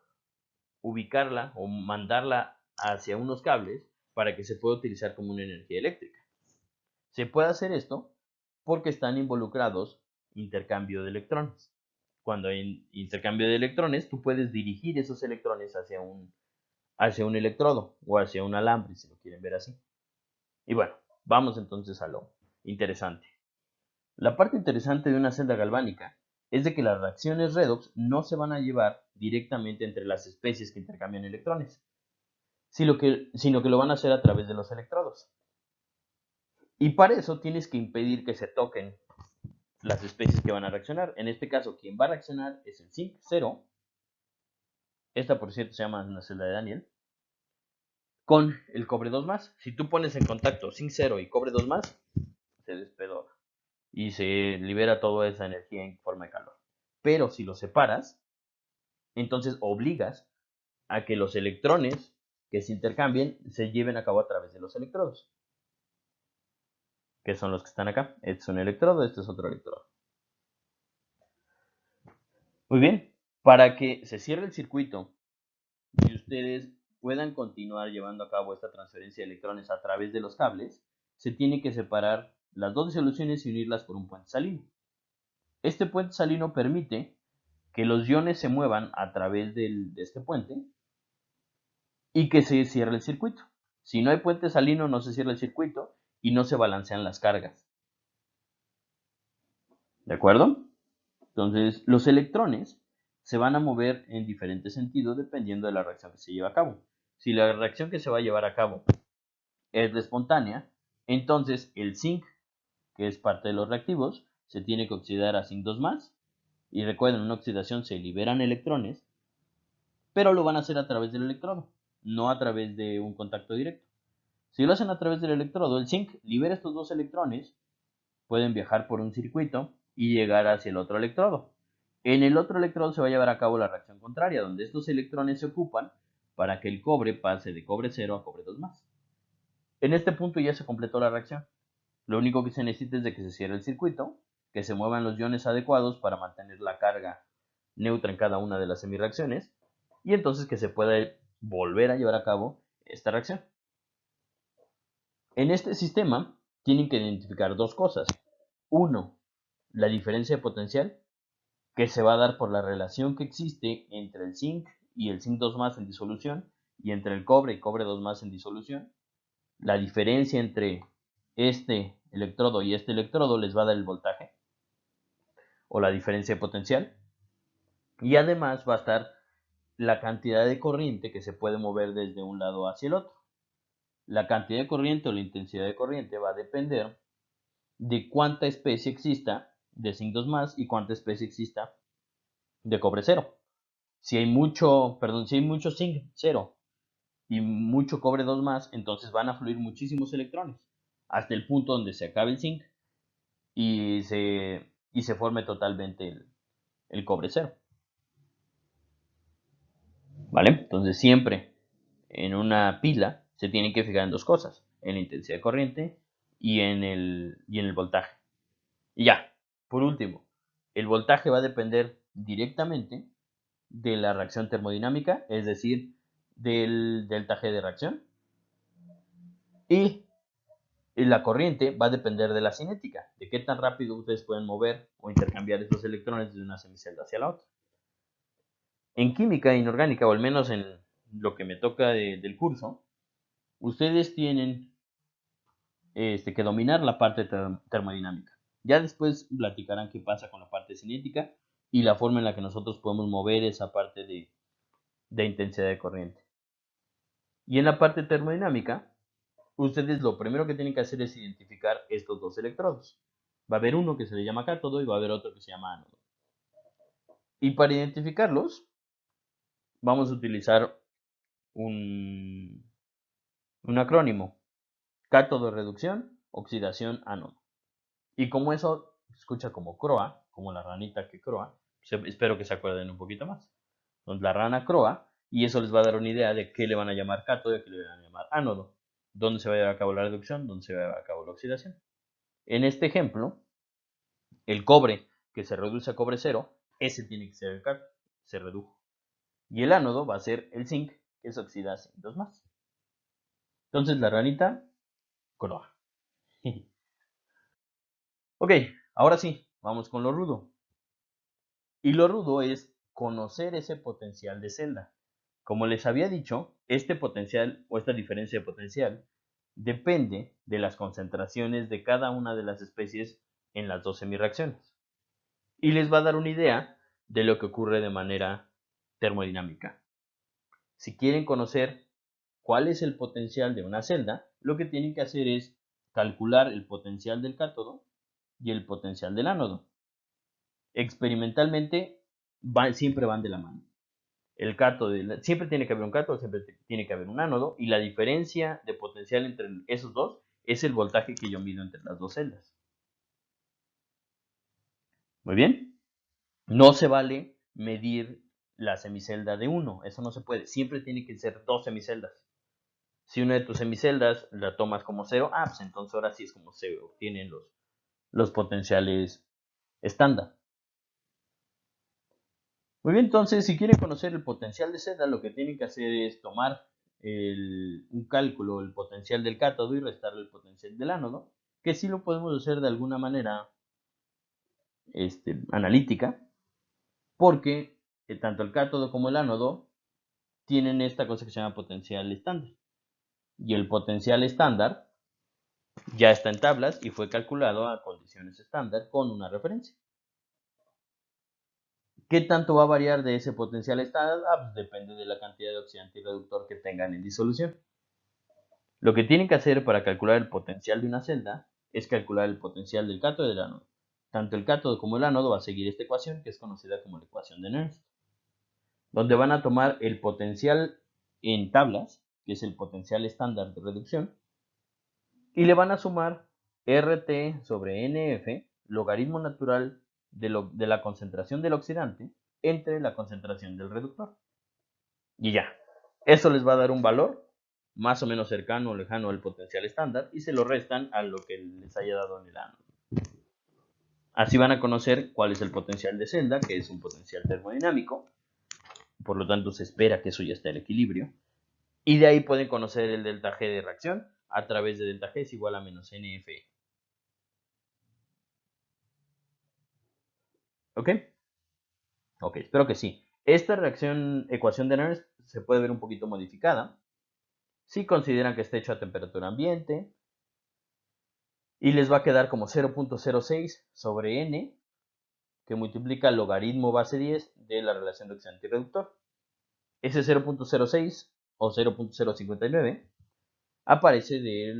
ubicarla o mandarla hacia unos cables para que se pueda utilizar como una energía eléctrica. Se puede hacer esto porque están involucrados intercambio de electrones. Cuando hay intercambio de electrones, tú puedes dirigir esos electrones hacia un electrodo o hacia un alambre, si lo quieren ver así. Y bueno, vamos entonces a lo interesante. La parte interesante de una celda galvánica es de que las reacciones redox no se van a llevar directamente entre las especies que intercambian electrones, sino que lo van a hacer a través de los electrodos. Y para eso tienes que impedir que se toquen las especies que van a reaccionar. En este caso, quien va a reaccionar es el zinc 0. Esta, por cierto, se llama una celda de Daniel. Con el cobre 2+. Si tú pones en contacto zinc 0 y cobre 2+, se despedora y se libera toda esa energía en forma de calor. Pero si lo separas, entonces obligas a que los electrones que se intercambien se lleven a cabo a través de los electrodos, que son los que están acá. Este es un electrodo, este es otro electrodo. Muy bien, para que se cierre el circuito y ustedes puedan continuar llevando a cabo esta transferencia de electrones a través de los cables, se tiene que separar las dos disoluciones y unirlas por un puente salino. Este puente salino permite que los iones se muevan a través de este puente y que se cierre el circuito. Si no hay puente salino, no se cierra el circuito y no se balancean las cargas. ¿De acuerdo? Entonces, los electrones se van a mover en diferentes sentidos dependiendo de la reacción que se lleva a cabo. Si la reacción que se va a llevar a cabo es espontánea, entonces el zinc, que es parte de los reactivos, se tiene que oxidar a zinc 2+. Y recuerden, en una oxidación se liberan electrones, pero lo van a hacer a través del electrodo, no a través de un contacto directo. Si lo hacen a través del electrodo, el zinc libera estos dos electrones, pueden viajar por un circuito y llegar hacia el otro electrodo. En el otro electrodo se va a llevar a cabo la reacción contraria, donde estos electrones se ocupan para que el cobre pase de cobre 0 a cobre 2+. En este punto ya se completó la reacción. Lo único que se necesita es de que se cierre el circuito, que se muevan los iones adecuados para mantener la carga neutra en cada una de las semireacciones, y entonces que se pueda volver a llevar a cabo esta reacción. En este sistema tienen que identificar dos cosas. Uno, la diferencia de potencial, que se va a dar por la relación que existe entre el zinc y el zinc 2+ en disolución, y entre el cobre y cobre 2+ en disolución. La diferencia entre este electrodo y este electrodo les va a dar el voltaje o la diferencia de potencial. Y además va a estar la cantidad de corriente que se puede mover desde un lado hacia el otro. La cantidad de corriente o la intensidad de corriente va a depender de cuánta especie exista de zinc 2+ y cuánta especie exista de cobre 0. Si hay mucho zinc 0 y mucho cobre 2+, entonces van a fluir muchísimos electrones hasta el punto donde se acabe el zinc y se forme totalmente el cobre 0. ¿Vale? Entonces siempre en una pila se tienen que fijar en dos cosas, en la intensidad de corriente y en el voltaje. Y ya, por último, el voltaje va a depender directamente de la reacción termodinámica, es decir, del delta G de reacción. Y la corriente va a depender de la cinética, de qué tan rápido ustedes pueden mover o intercambiar esos electrones de una semicelda hacia la otra. En química inorgánica, o al menos en lo que me toca del curso, ustedes tienen que dominar la parte termodinámica. Ya después platicarán qué pasa con la parte cinética y la forma en la que nosotros podemos mover esa parte de intensidad de corriente. Y en la parte termodinámica, ustedes lo primero que tienen que hacer es identificar estos dos electrodos. Va a haber uno que se le llama cátodo y va a haber otro que se llama ánodo. Y para identificarlos, vamos a utilizar un acrónimo: cátodo, reducción, oxidación, ánodo. Y como eso se escucha como croa, como la ranita que croa, espero que se acuerden un poquito más. Entonces la rana croa, y eso les va a dar una idea de qué le van a llamar cátodo y qué le van a llamar ánodo, dónde se va a llevar a cabo la reducción, dónde se va a llevar a cabo la oxidación. En este ejemplo, el cobre que se reduce a cobre 0, ese tiene que ser el cátodo, se redujo. Y el ánodo va a ser el zinc, que se oxida a zinc 2+. Entonces la ranita croa. Ok, ahora sí, vamos con lo rudo. Y lo rudo es conocer ese potencial de celda. Como les había dicho, este potencial o esta diferencia de potencial depende de las concentraciones de cada una de las especies en las dos semireacciones. Y les va a dar una idea de lo que ocurre de manera termodinámica. Si quieren conocer cuál es el potencial de una celda, lo que tienen que hacer es calcular el potencial del cátodo y el potencial del ánodo. Experimentalmente siempre van de la mano. El cátodo, siempre tiene que haber un cátodo, siempre tiene que haber un ánodo, y la diferencia de potencial entre esos dos es el voltaje que yo mido entre las dos celdas. Muy bien. No se vale medir la semicelda de uno, eso no se puede. Siempre tiene que ser dos semiceldas. Si una de tus semiceldas la tomas como 0, pues entonces ahora sí es como se obtienen los potenciales estándar. Muy bien, entonces si quieren conocer el potencial de celda, lo que tienen que hacer es tomar un cálculo del potencial del cátodo y restarle el potencial del ánodo, que sí lo podemos hacer de alguna manera analítica, porque tanto el cátodo como el ánodo tienen esta cosa que se llama potencial estándar. Y el potencial estándar ya está en tablas y fue calculado a condiciones estándar con una referencia. ¿Qué tanto va a variar de ese potencial estándar? Pues depende de la cantidad de oxidante y reductor que tengan en disolución. Lo que tienen que hacer para calcular el potencial de una celda es calcular el potencial del cátodo y del ánodo. Tanto el cátodo como el ánodo va a seguir esta ecuación, que es conocida como la ecuación de Nernst, donde van a tomar el potencial en tablas, que es el potencial estándar de reducción, y le van a sumar RT sobre NF, logaritmo natural de la concentración del oxidante entre la concentración del reductor. Y ya, eso les va a dar un valor más o menos cercano o lejano al potencial estándar y se lo restan a lo que les haya dado en el ánodo. Así van a conocer cuál es el potencial de celda, que es un potencial termodinámico, por lo tanto se espera que eso ya esté en equilibrio, y de ahí pueden conocer el delta G de reacción a través de delta G es igual a menos NF. ¿Ok? Ok, espero que sí. Esta ecuación de Nernst se puede ver un poquito modificada si consideran que está hecho a temperatura ambiente, y les va a quedar como 0.06 sobre n, que multiplica el logaritmo base 10 de la relación de oxidante y reductor. Ese 0.06 o 0.059 aparece de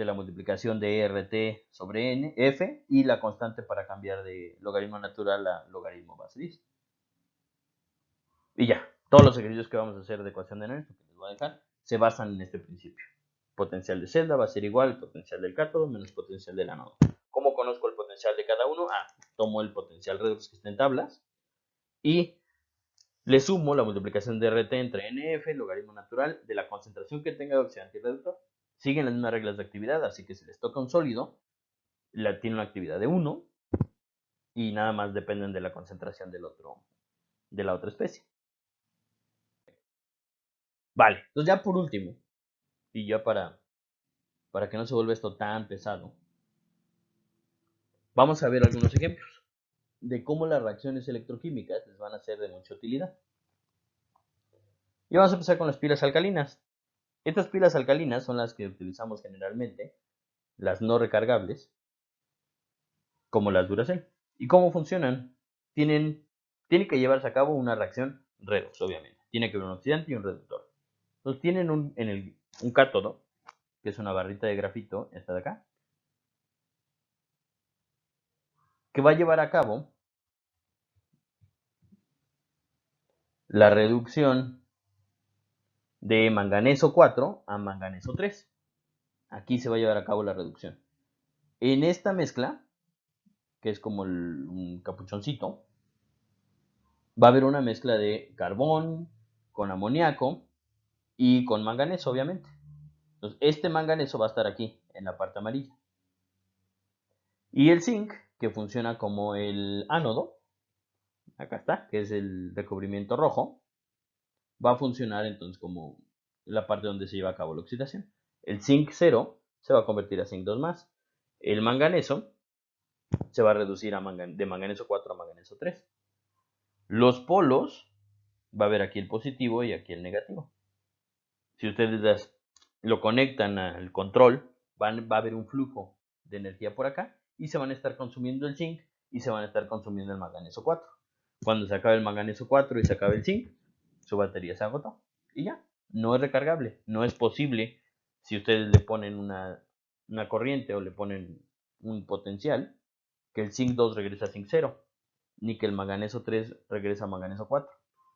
la multiplicación de RT sobre N, F, y la constante para cambiar de logaritmo natural a logaritmo base 10. Y ya, todos los ejercicios que vamos a hacer de ecuación de Nernst, que les voy a dejar, se basan en este principio. Potencial de celda va a ser igual al potencial del cátodo menos potencial del ánodo. ¿Cómo conozco el potencial de cada uno? Tomo el potencial redox que está en tablas y le sumo la multiplicación de RT entre NF, logaritmo natural, de la concentración que tenga de oxidante y reductor. Siguen las mismas reglas de actividad, así que si les toca un sólido, tiene una actividad de 1 y nada más dependen de la concentración de la otra especie. Vale, entonces ya por último, y ya para que no se vuelva esto tan pesado, vamos a ver algunos ejemplos de cómo las reacciones electroquímicas les van a ser de mucha utilidad. Y vamos a empezar con las pilas alcalinas. Estas pilas alcalinas son las que utilizamos generalmente, las no recargables, como las Duracell. ¿Y cómo funcionan? Tiene que llevarse a cabo una reacción redox, obviamente. Tiene que haber un oxidante y un reductor. Entonces tienen un cátodo, que es una barrita de grafito, esta de acá, que va a llevar a cabo la reducción de manganeso 4 a manganeso 3. Aquí se va a llevar a cabo la reducción. En esta mezcla, que es como un capuchoncito, va a haber una mezcla de carbón con amoníaco y con manganeso, obviamente. Entonces, este manganeso va a estar aquí, en la parte amarilla. Y el zinc, que funciona como el ánodo, acá está, que es el recubrimiento rojo, va a funcionar entonces como la parte donde se lleva a cabo la oxidación. El zinc 0 se va a convertir a zinc 2 más. El manganeso se va a reducir de manganeso 4 a manganeso 3. Los polos, va a haber aquí el positivo y aquí el negativo. Si ustedes lo conectan al control, va a haber un flujo de energía por acá y se van a estar consumiendo el zinc y se van a estar consumiendo el manganeso 4. Cuando se acabe el manganeso 4 y se acabe el zinc, su batería se agotó. Y ya, no es recargable. No es posible, si ustedes le ponen una corriente o le ponen un potencial, que el zinc 2 regrese a zinc 0, ni que el manganeso 3 regrese a manganeso 4.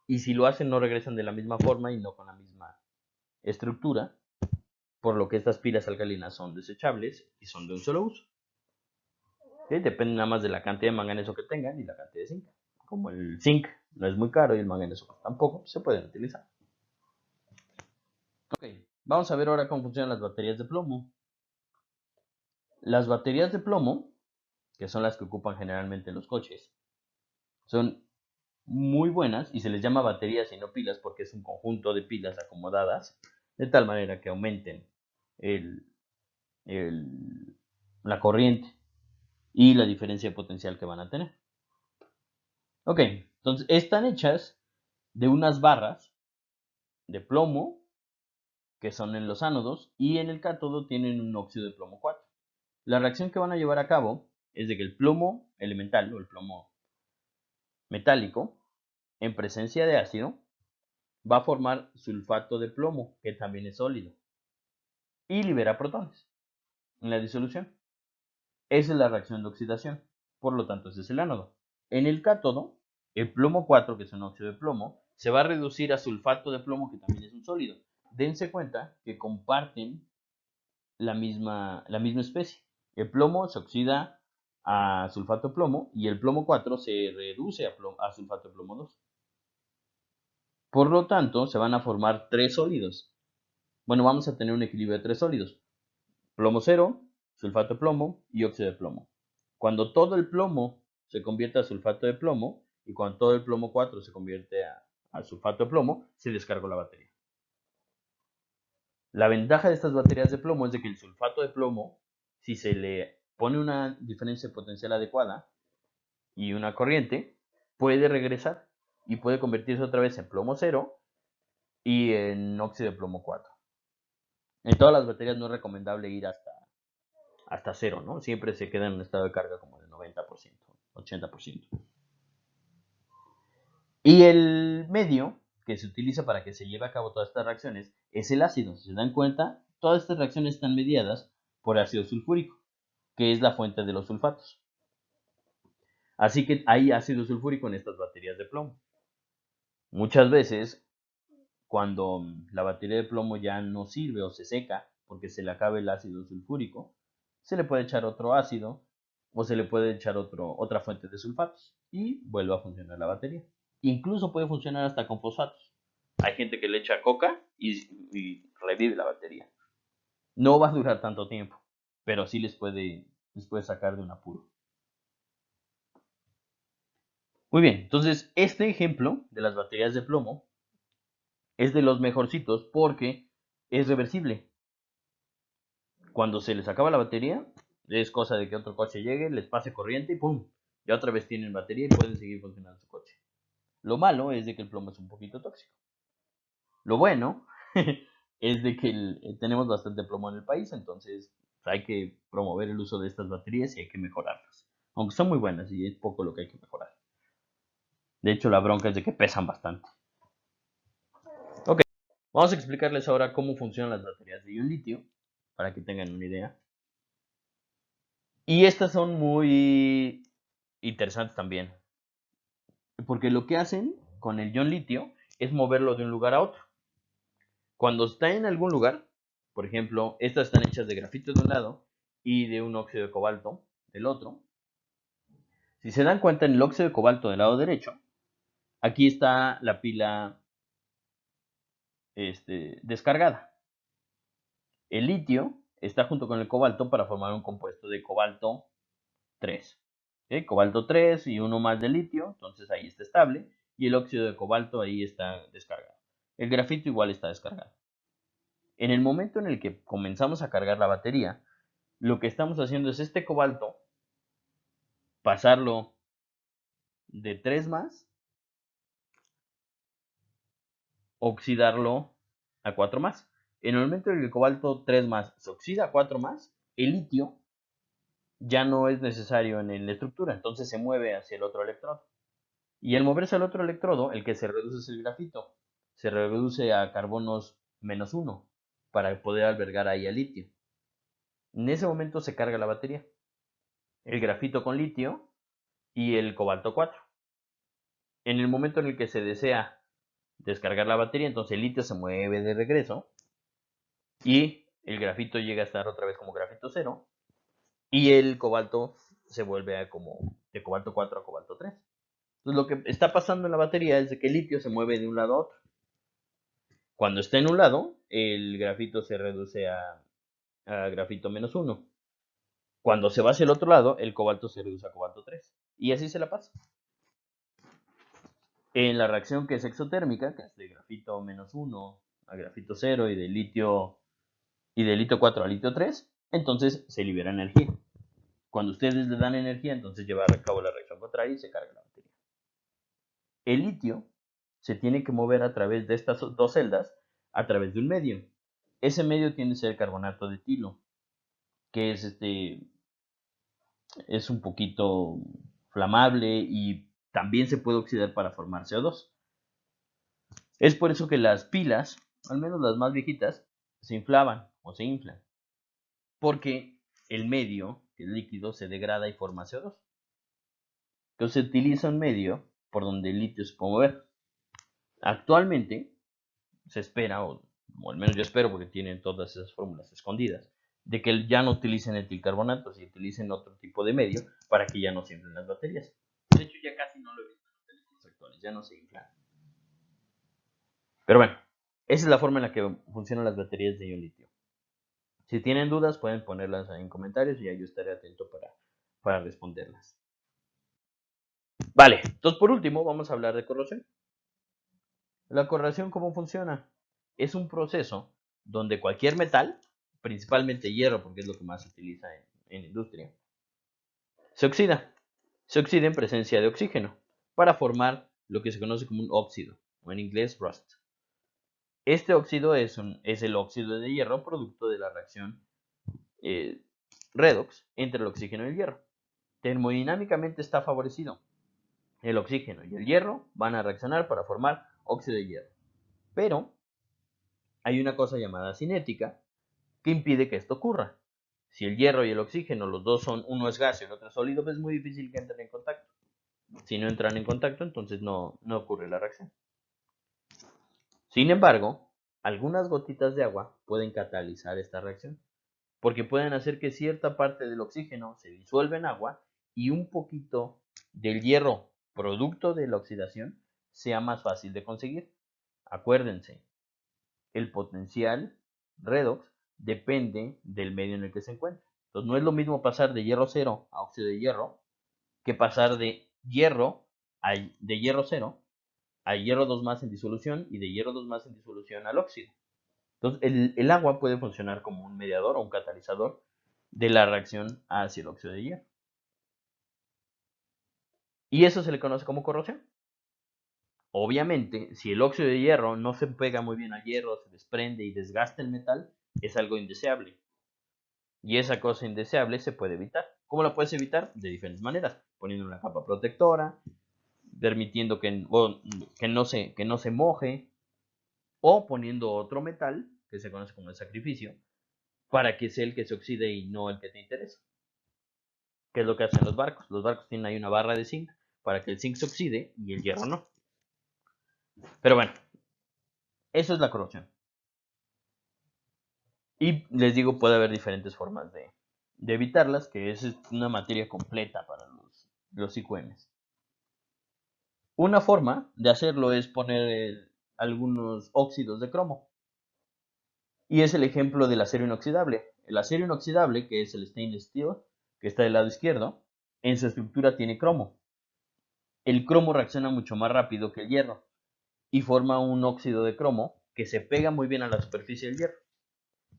Y si lo hacen, no regresan de la misma forma y no con la misma estructura, por lo que estas pilas alcalinas son desechables y son de un solo uso. ¿Sí? Depende nada más de la cantidad de manganeso que tengan y la cantidad de zinc. Como el zinc no es muy caro y el manganeso tampoco, se pueden utilizar. Ok, vamos a ver ahora cómo funcionan las baterías de plomo. Las baterías de plomo, que son las que ocupan generalmente los coches, son muy buenas y se les llama baterías y no pilas porque es un conjunto de pilas acomodadas de tal manera que aumenten el, la corriente y la diferencia de potencial que van a tener. Ok, entonces están hechas de unas barras de plomo que son en los ánodos y en el cátodo tienen un óxido de plomo 4. La reacción que van a llevar a cabo es de que el plomo elemental o el plomo metálico en presencia de ácido va a formar sulfato de plomo, que también es sólido, y libera protones en la disolución. Esa es la reacción de oxidación, por lo tanto ese es el ánodo. En el cátodo, el plomo 4, que es un óxido de plomo, se va a reducir a sulfato de plomo, que también es un sólido. Dense cuenta que comparten la misma especie. El plomo se oxida a sulfato de plomo y el plomo 4 se reduce a sulfato de plomo 2. Por lo tanto, se van a formar tres sólidos. Bueno, vamos a tener un equilibrio de tres sólidos. Plomo 0, sulfato de plomo y óxido de plomo. Cuando todo el plomo se convierte a sulfato de plomo y cuando todo el plomo 4 se convierte a sulfato de plomo, se descargó la batería. La ventaja de estas baterías de plomo es de que el sulfato de plomo, si se le pone una diferencia de potencial adecuada y una corriente, puede regresar y puede convertirse otra vez en plomo 0 y en óxido de plomo 4. En todas las baterías no es recomendable ir hasta 0, ¿no? Siempre se queda en un estado de carga como del 90%, 80%. Y el medio que se utiliza para que se lleve a cabo todas estas reacciones es el ácido. Si se dan cuenta, todas estas reacciones están mediadas por ácido sulfúrico, que es la fuente de los sulfatos. Así que hay ácido sulfúrico en estas baterías de plomo. Muchas veces, cuando la batería de plomo ya no sirve o se seca porque se le acaba el ácido sulfúrico, se le puede echar otro ácido o se le puede echar otra fuente de sulfatos y vuelve a funcionar la batería. Incluso puede funcionar hasta con fosfatos. Hay gente que le echa coca y revive la batería. No va a durar tanto tiempo, pero sí les puede sacar de un apuro. Muy bien, entonces este ejemplo de las baterías de plomo es de los mejorcitos porque es reversible. Cuando se les acaba la batería, es cosa de que otro coche llegue, les pase corriente y ¡pum! Ya otra vez tienen batería y pueden seguir funcionando su coche. Lo malo es de que el plomo es un poquito tóxico. Lo bueno es de que tenemos bastante plomo en el país, entonces hay que promover el uso de estas baterías y hay que mejorarlas. Aunque son muy buenas y es poco lo que hay que mejorar. De hecho, la bronca es de que pesan bastante. Ok, vamos a explicarles ahora cómo funcionan las baterías de ion litio, para que tengan una idea. Y estas son muy interesantes también, porque lo que hacen con el ion litio es moverlo de un lugar a otro. Cuando está en algún lugar, por ejemplo, estas están hechas de grafito de un lado y de un óxido de cobalto del otro. Si se dan cuenta, en el óxido de cobalto del lado derecho, aquí está la pila descargada. El litio está junto con el cobalto para formar un compuesto de cobalto 3. ¿Okay? Cobalto 3 y uno más de litio, entonces ahí está estable. Y el óxido de cobalto ahí está descargado. El grafito igual está descargado. En el momento en el que comenzamos a cargar la batería, lo que estamos haciendo es este cobalto pasarlo de 3 más, oxidarlo a 4 más. En el momento en el que el cobalto 3 más se oxida a 4 más, el litio ya no es necesario en la estructura, entonces se mueve hacia el otro electrodo. Y al moverse al otro electrodo, el que se reduce es el grafito. Se reduce a carbonos -1 para poder albergar ahí el litio. En ese momento se carga la batería. El grafito con litio y el cobalto 4. En el momento en el que se desea descargar la batería, entonces el litio se mueve de regreso y el grafito llega a estar otra vez como grafito 0 y el cobalto se vuelve a como de cobalto 4 a cobalto 3. Entonces lo que está pasando en la batería es de que el litio se mueve de un lado a otro. Cuando está en un lado, el grafito se reduce a grafito -1. Cuando se va hacia el otro lado, el cobalto se reduce a cobalto 3. Y así se la pasa. En la reacción que es exotérmica, que es de grafito -1 a grafito 0 y de litio 4 a litio 3, entonces se libera energía. Cuando ustedes le dan energía, entonces lleva a cabo la reacción contraria y se carga la batería. El litio se tiene que mover a través de estas dos celdas, a través de un medio. Ese medio tiene que ser carbonato de etilo, que es un poquito flamable y también se puede oxidar para formar CO2. Es por eso que las pilas, al menos las más viejitas, se inflaban o se inflan, porque el medio, que es líquido, se degrada y forma CO2. Entonces se utiliza un medio por donde el litio se puede mover. Actualmente se espera, o al menos yo espero porque tienen todas esas fórmulas escondidas, de que ya no utilicen etilcarbonatos y utilicen otro tipo de medio para que ya no se inflen las baterías. De hecho, ya casi no lo he visto en los teléfonos actuales, ya no se inflan. Pero bueno, esa es la forma en la que funcionan las baterías de ion litio. Si tienen dudas, pueden ponerlas en comentarios y yo estaré atento para responderlas. Vale, entonces por último vamos a hablar de corrosión. La corrosión, ¿cómo funciona? Es un proceso donde cualquier metal, principalmente hierro, porque es lo que más se utiliza en industria, se oxida. Se oxida en presencia de oxígeno para formar lo que se conoce como un óxido, o en inglés rust. Este óxido es el óxido de hierro producto de la reacción redox entre el oxígeno y el hierro. Termodinámicamente está favorecido. El oxígeno y el hierro van a reaccionar para formar óxido de hierro. Pero hay una cosa llamada cinética que impide que esto ocurra. Si el hierro y el oxígeno, los dos son, uno es gas y el otro es sólido, pues es muy difícil que entren en contacto. Si no entran en contacto, entonces no ocurre la reacción. Sin embargo, algunas gotitas de agua pueden catalizar esta reacción, porque pueden hacer que cierta parte del oxígeno se disuelva en agua y un poquito del hierro, producto de la oxidación, sea más fácil de conseguir. Acuérdense, el potencial redox depende del medio en el que se encuentra. Entonces no es lo mismo pasar de hierro cero a óxido de hierro que pasar de hierro cero a hierro 2 más en disolución y de hierro 2 más en disolución al óxido. Entonces el agua puede funcionar como un mediador o un catalizador de la reacción hacia el óxido de hierro. Y eso se le conoce como corrosión. Obviamente, si el óxido de hierro no se pega muy bien al hierro, se desprende y desgasta el metal, es algo indeseable. Y esa cosa indeseable se puede evitar. ¿Cómo la puedes evitar? De diferentes maneras. Poniendo una capa protectora, permitiendo que no se moje, o poniendo otro metal, que se conoce como el sacrificio, para que sea el que se oxide y no el que te interesa. ¿Qué es lo que hacen los barcos? Los barcos tienen ahí una barra de zinc para que el zinc se oxide y el hierro no. Pero bueno, eso es la corrosión. Y les digo, puede haber diferentes formas de evitarlas, que es una materia completa para los IQMs. Una forma de hacerlo es poner algunos óxidos de cromo. Y es el ejemplo del acero inoxidable. El acero inoxidable, que es el stainless steel, que está del lado izquierdo, en su estructura tiene cromo. El cromo reacciona mucho más rápido que el hierro y forma un óxido de cromo que se pega muy bien a la superficie del hierro.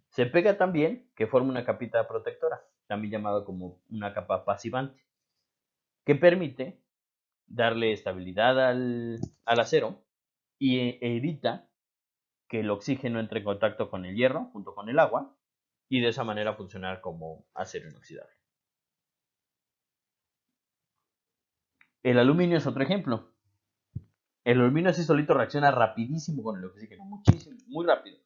Se pega tan bien que forma una capita protectora, también llamada como una capa pasivante, que permite darle estabilidad al acero y evita que el oxígeno entre en contacto con el hierro junto con el agua y de esa manera funcionar como acero inoxidable. El aluminio es otro ejemplo. El aluminio así solito reacciona rapidísimo con el oxígeno, muchísimo, muy rápido,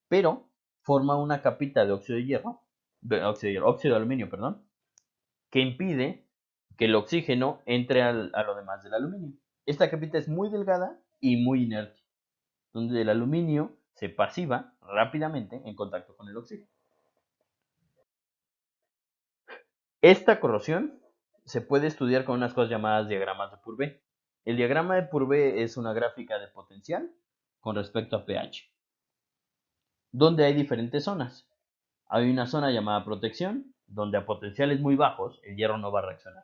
pero forma una capita de óxido de hierro, óxido de aluminio, perdón, que impide que el oxígeno entre a lo demás del aluminio. Esta capita es muy delgada y muy inerte, donde el aluminio se pasiva rápidamente en contacto con el oxígeno. Esta corrosión se puede estudiar con unas cosas llamadas diagramas de Purvé. El diagrama de Purvé es una gráfica de potencial con respecto a pH, donde hay diferentes zonas. Hay una zona llamada protección, donde a potenciales muy bajos el hierro no va a reaccionar.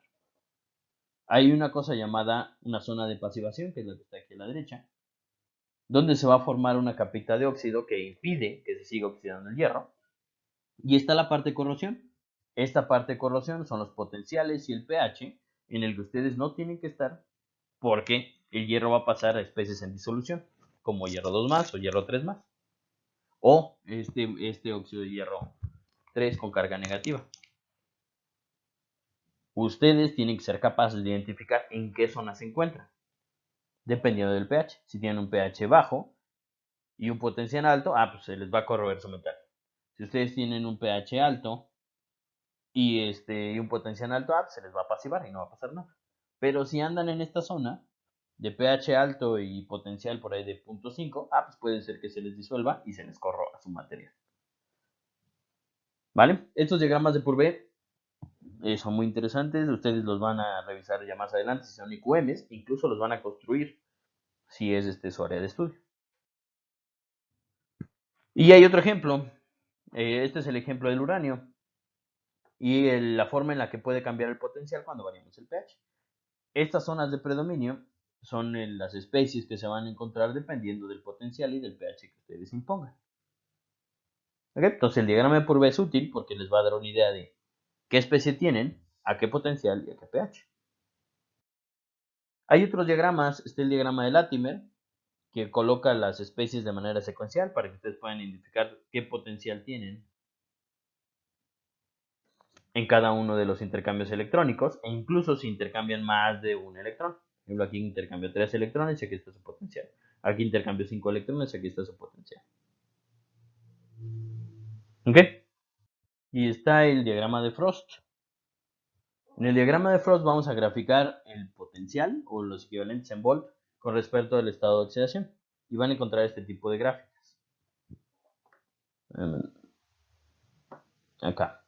Hay una cosa llamada una zona de pasivación, que es la que está aquí a la derecha, donde se va a formar una capita de óxido que impide que se siga oxidando el hierro. Y está la parte de corrosión. Esta parte de corrosión son los potenciales y el pH en el que ustedes no tienen que estar porque el hierro va a pasar a especies en disolución, como hierro 2 más o hierro 3 más. O este óxido de hierro 3 con carga negativa. Ustedes tienen que ser capaces de identificar en qué zona se encuentran, dependiendo del pH. Si tienen un pH bajo y un potencial alto, pues se les va a corroer su metal. Si ustedes tienen un pH alto y un potencial alto, pues se les va a pasivar y no va a pasar nada. Pero si andan en esta zona de pH alto y potencial por ahí de 0.5, pues puede ser que se les disuelva y se les corroa su material. ¿Vale? Estos diagramas de Purvé son muy interesantes. Ustedes los van a revisar ya más adelante si son IQMs, incluso los van a construir si es su área de estudio. Y hay otro ejemplo. Este es el ejemplo del uranio y la forma en la que puede cambiar el potencial cuando variamos el pH. Estas zonas de predominio son las especies que se van a encontrar dependiendo del potencial y del pH que ustedes impongan. ¿Okay? Entonces el diagrama de Purvé es útil porque les va a dar una idea de qué especie tienen, a qué potencial y a qué pH. Hay otros diagramas, está el diagrama de Latimer, que coloca las especies de manera secuencial para que ustedes puedan identificar qué potencial tienen en cada uno de los intercambios electrónicos e incluso si intercambian más de un electrón. Por ejemplo, aquí intercambio 3 electrones y aquí está su potencial. Aquí intercambio 5 electrones y aquí está su potencial. ¿Ok? Y está el diagrama de Frost. En el diagrama de Frost vamos a graficar el potencial o los equivalentes en volt con respecto al estado de oxidación. Y van a encontrar este tipo de gráficas. Acá.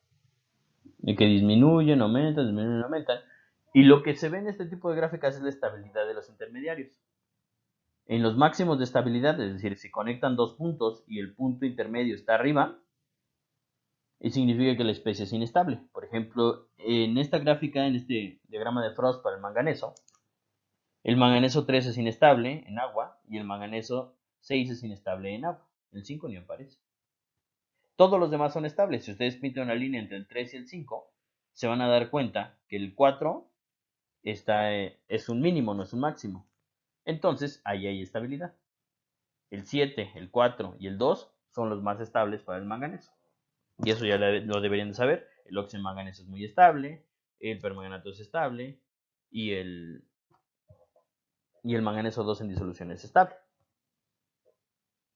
Y que disminuyen, aumentan. Y lo que se ve en este tipo de gráficas es la estabilidad de los intermediarios. En los máximos de estabilidad, es decir, si conectan dos puntos y el punto intermedio está arriba, significa que la especie es inestable. Por ejemplo, en esta gráfica, en este diagrama de Frost para el manganeso 3 es inestable en agua y el manganeso 6 es inestable en agua. El 5 ni aparece. Todos los demás son estables. Si ustedes pintan una línea entre el 3 y el 5, se van a dar cuenta que el 4 es un mínimo, no es un máximo. Entonces, ahí hay estabilidad. El 7, el 4 y el 2 son los más estables para el manganeso. Y eso ya lo deberían de saber. El óxido de manganeso es muy estable, el permanganato es estable y el manganeso 2 en disolución es estable.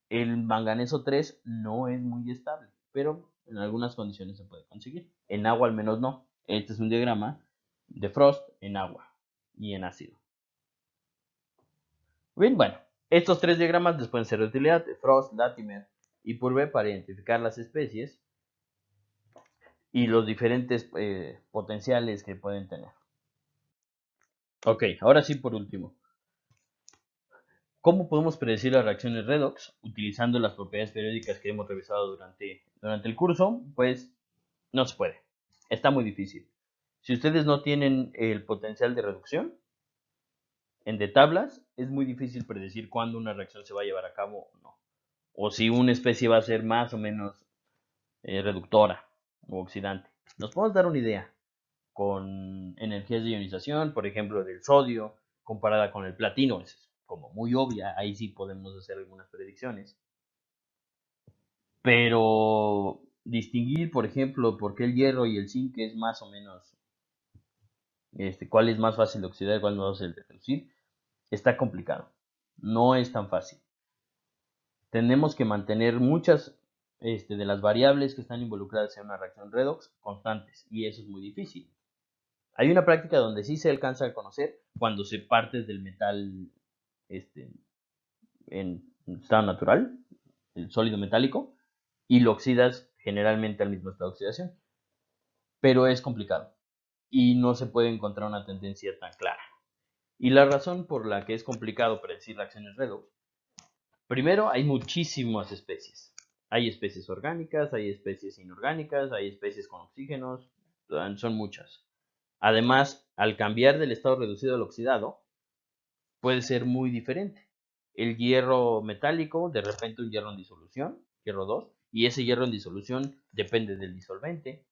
El manganeso 3 no es muy estable, pero en algunas condiciones se puede conseguir. En agua al menos no. Este es un diagrama de Frost en agua y en ácido. Bien, bueno, estos tres diagramas les pueden ser de utilidad, de Frost, Latimer y Purve, para identificar las especies y los diferentes potenciales que pueden tener. Ok, ahora sí, por último. ¿Cómo podemos predecir las reacciones redox utilizando las propiedades periódicas que hemos revisado durante el curso? Pues no se puede. Está muy difícil. Si ustedes no tienen el potencial de reducción en de tablas, es muy difícil predecir cuándo una reacción se va a llevar a cabo o no. O si una especie va a ser más o menos reductora o oxidante. Nos podemos dar una idea con energías de ionización, por ejemplo, del sodio, comparada con el platino, es como muy obvia, ahí sí podemos hacer algunas predicciones. Pero distinguir, por ejemplo, por qué el hierro y el zinc es más o menos, cuál es más fácil de oxidar, cuál es más fácil de reducir, está complicado. No es tan fácil. Tenemos que mantener muchas de las variables que están involucradas en una reacción redox constantes, y eso es muy difícil. Hay una práctica donde sí se alcanza a conocer cuando se partes del metal en estado natural, el sólido metálico, y lo oxidas generalmente al mismo estado de oxidación. Pero es complicado y no se puede encontrar una tendencia tan clara. Y la razón por la que es complicado predecir reacciones redox, primero hay muchísimas especies. Hay especies orgánicas, hay especies inorgánicas, hay especies con oxígenos, son muchas. Además, al cambiar del estado reducido al oxidado, puede ser muy diferente. El hierro metálico, de repente un hierro en disolución, hierro 2, y ese hierro en disolución depende del disolvente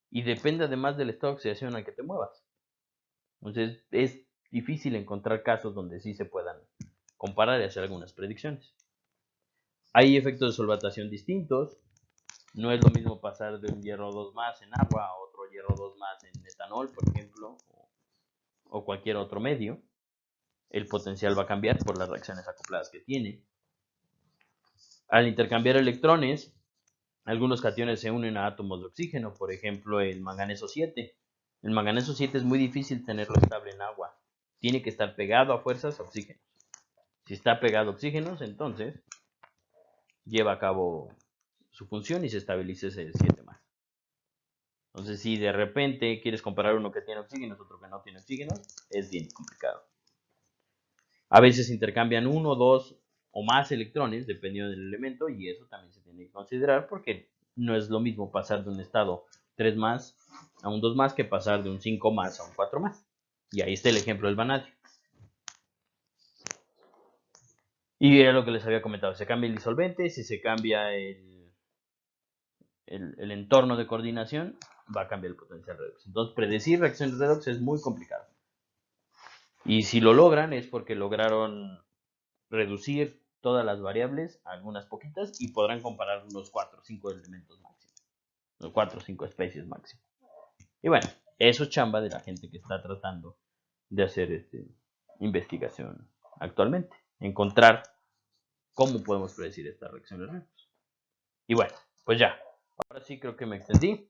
y depende además del estado de oxidación al que te muevas. Entonces es difícil encontrar casos donde sí se puedan comparar y hacer algunas predicciones. Hay efectos de solvatación distintos. No es lo mismo pasar de un hierro 2 más en agua a otro hierro 2 más en etanol, por ejemplo, o cualquier otro medio. El potencial va a cambiar por las reacciones acopladas que tiene. Al intercambiar electrones, algunos cationes se unen a átomos de oxígeno, por ejemplo el manganeso 7. El manganeso 7 es muy difícil tenerlo estable en agua. Tiene que estar pegado a fuerzas a oxígenos. Si está pegado a oxígenos, entonces lleva a cabo su función y se estabiliza ese 7 más. Entonces, si de repente quieres comparar uno que tiene oxígenos, otro que no tiene oxígenos, es bien complicado. A veces intercambian uno, dos o más electrones, dependiendo del elemento, y eso también se tiene que considerar porque no es lo mismo pasar de un estado 3 más a un 2 más que pasar de un 5 más a un 4 más. Y ahí está el ejemplo del vanadio. Y era lo que les había comentado, se cambia el disolvente, si se cambia el entorno de coordinación, va a cambiar el potencial redox. Entonces, predecir reacciones redox es muy complicado. Y si lo logran es porque lograron reducir todas las variables a algunas poquitas y podrán comparar unos 4 o 5 elementos máximos. Los 4 o 5 especies máximo. Y bueno, eso es chamba de la gente que está tratando de hacer investigación actualmente. Encontrar cómo podemos predecir estas reacciones redox. Y bueno, Pues ya, ahora sí creo que me extendí,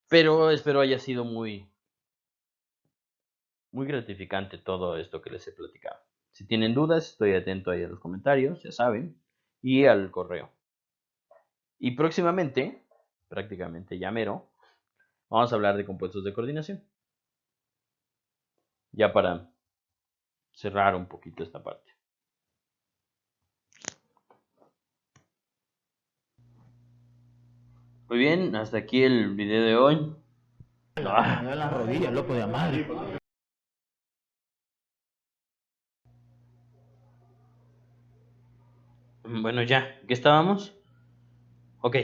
pero espero haya sido muy, muy gratificante todo esto que les he platicado. Si tienen dudas, estoy atento ahí a los comentarios, ya saben, y al correo. Y próximamente, prácticamente ya mero, vamos a hablar de compuestos de coordinación. Ya para cerrar un poquito esta parte. Muy bien, hasta aquí el video de hoy. Me las rodillas, loco de amar. Bueno, ya, ¿qué estábamos? Ok,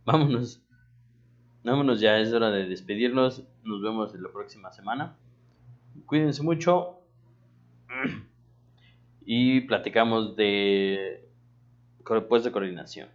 vámonos. Vámonos ya, es hora de despedirnos. Nos vemos en la próxima semana. Cuídense mucho y platicamos de compuestos de coordinación.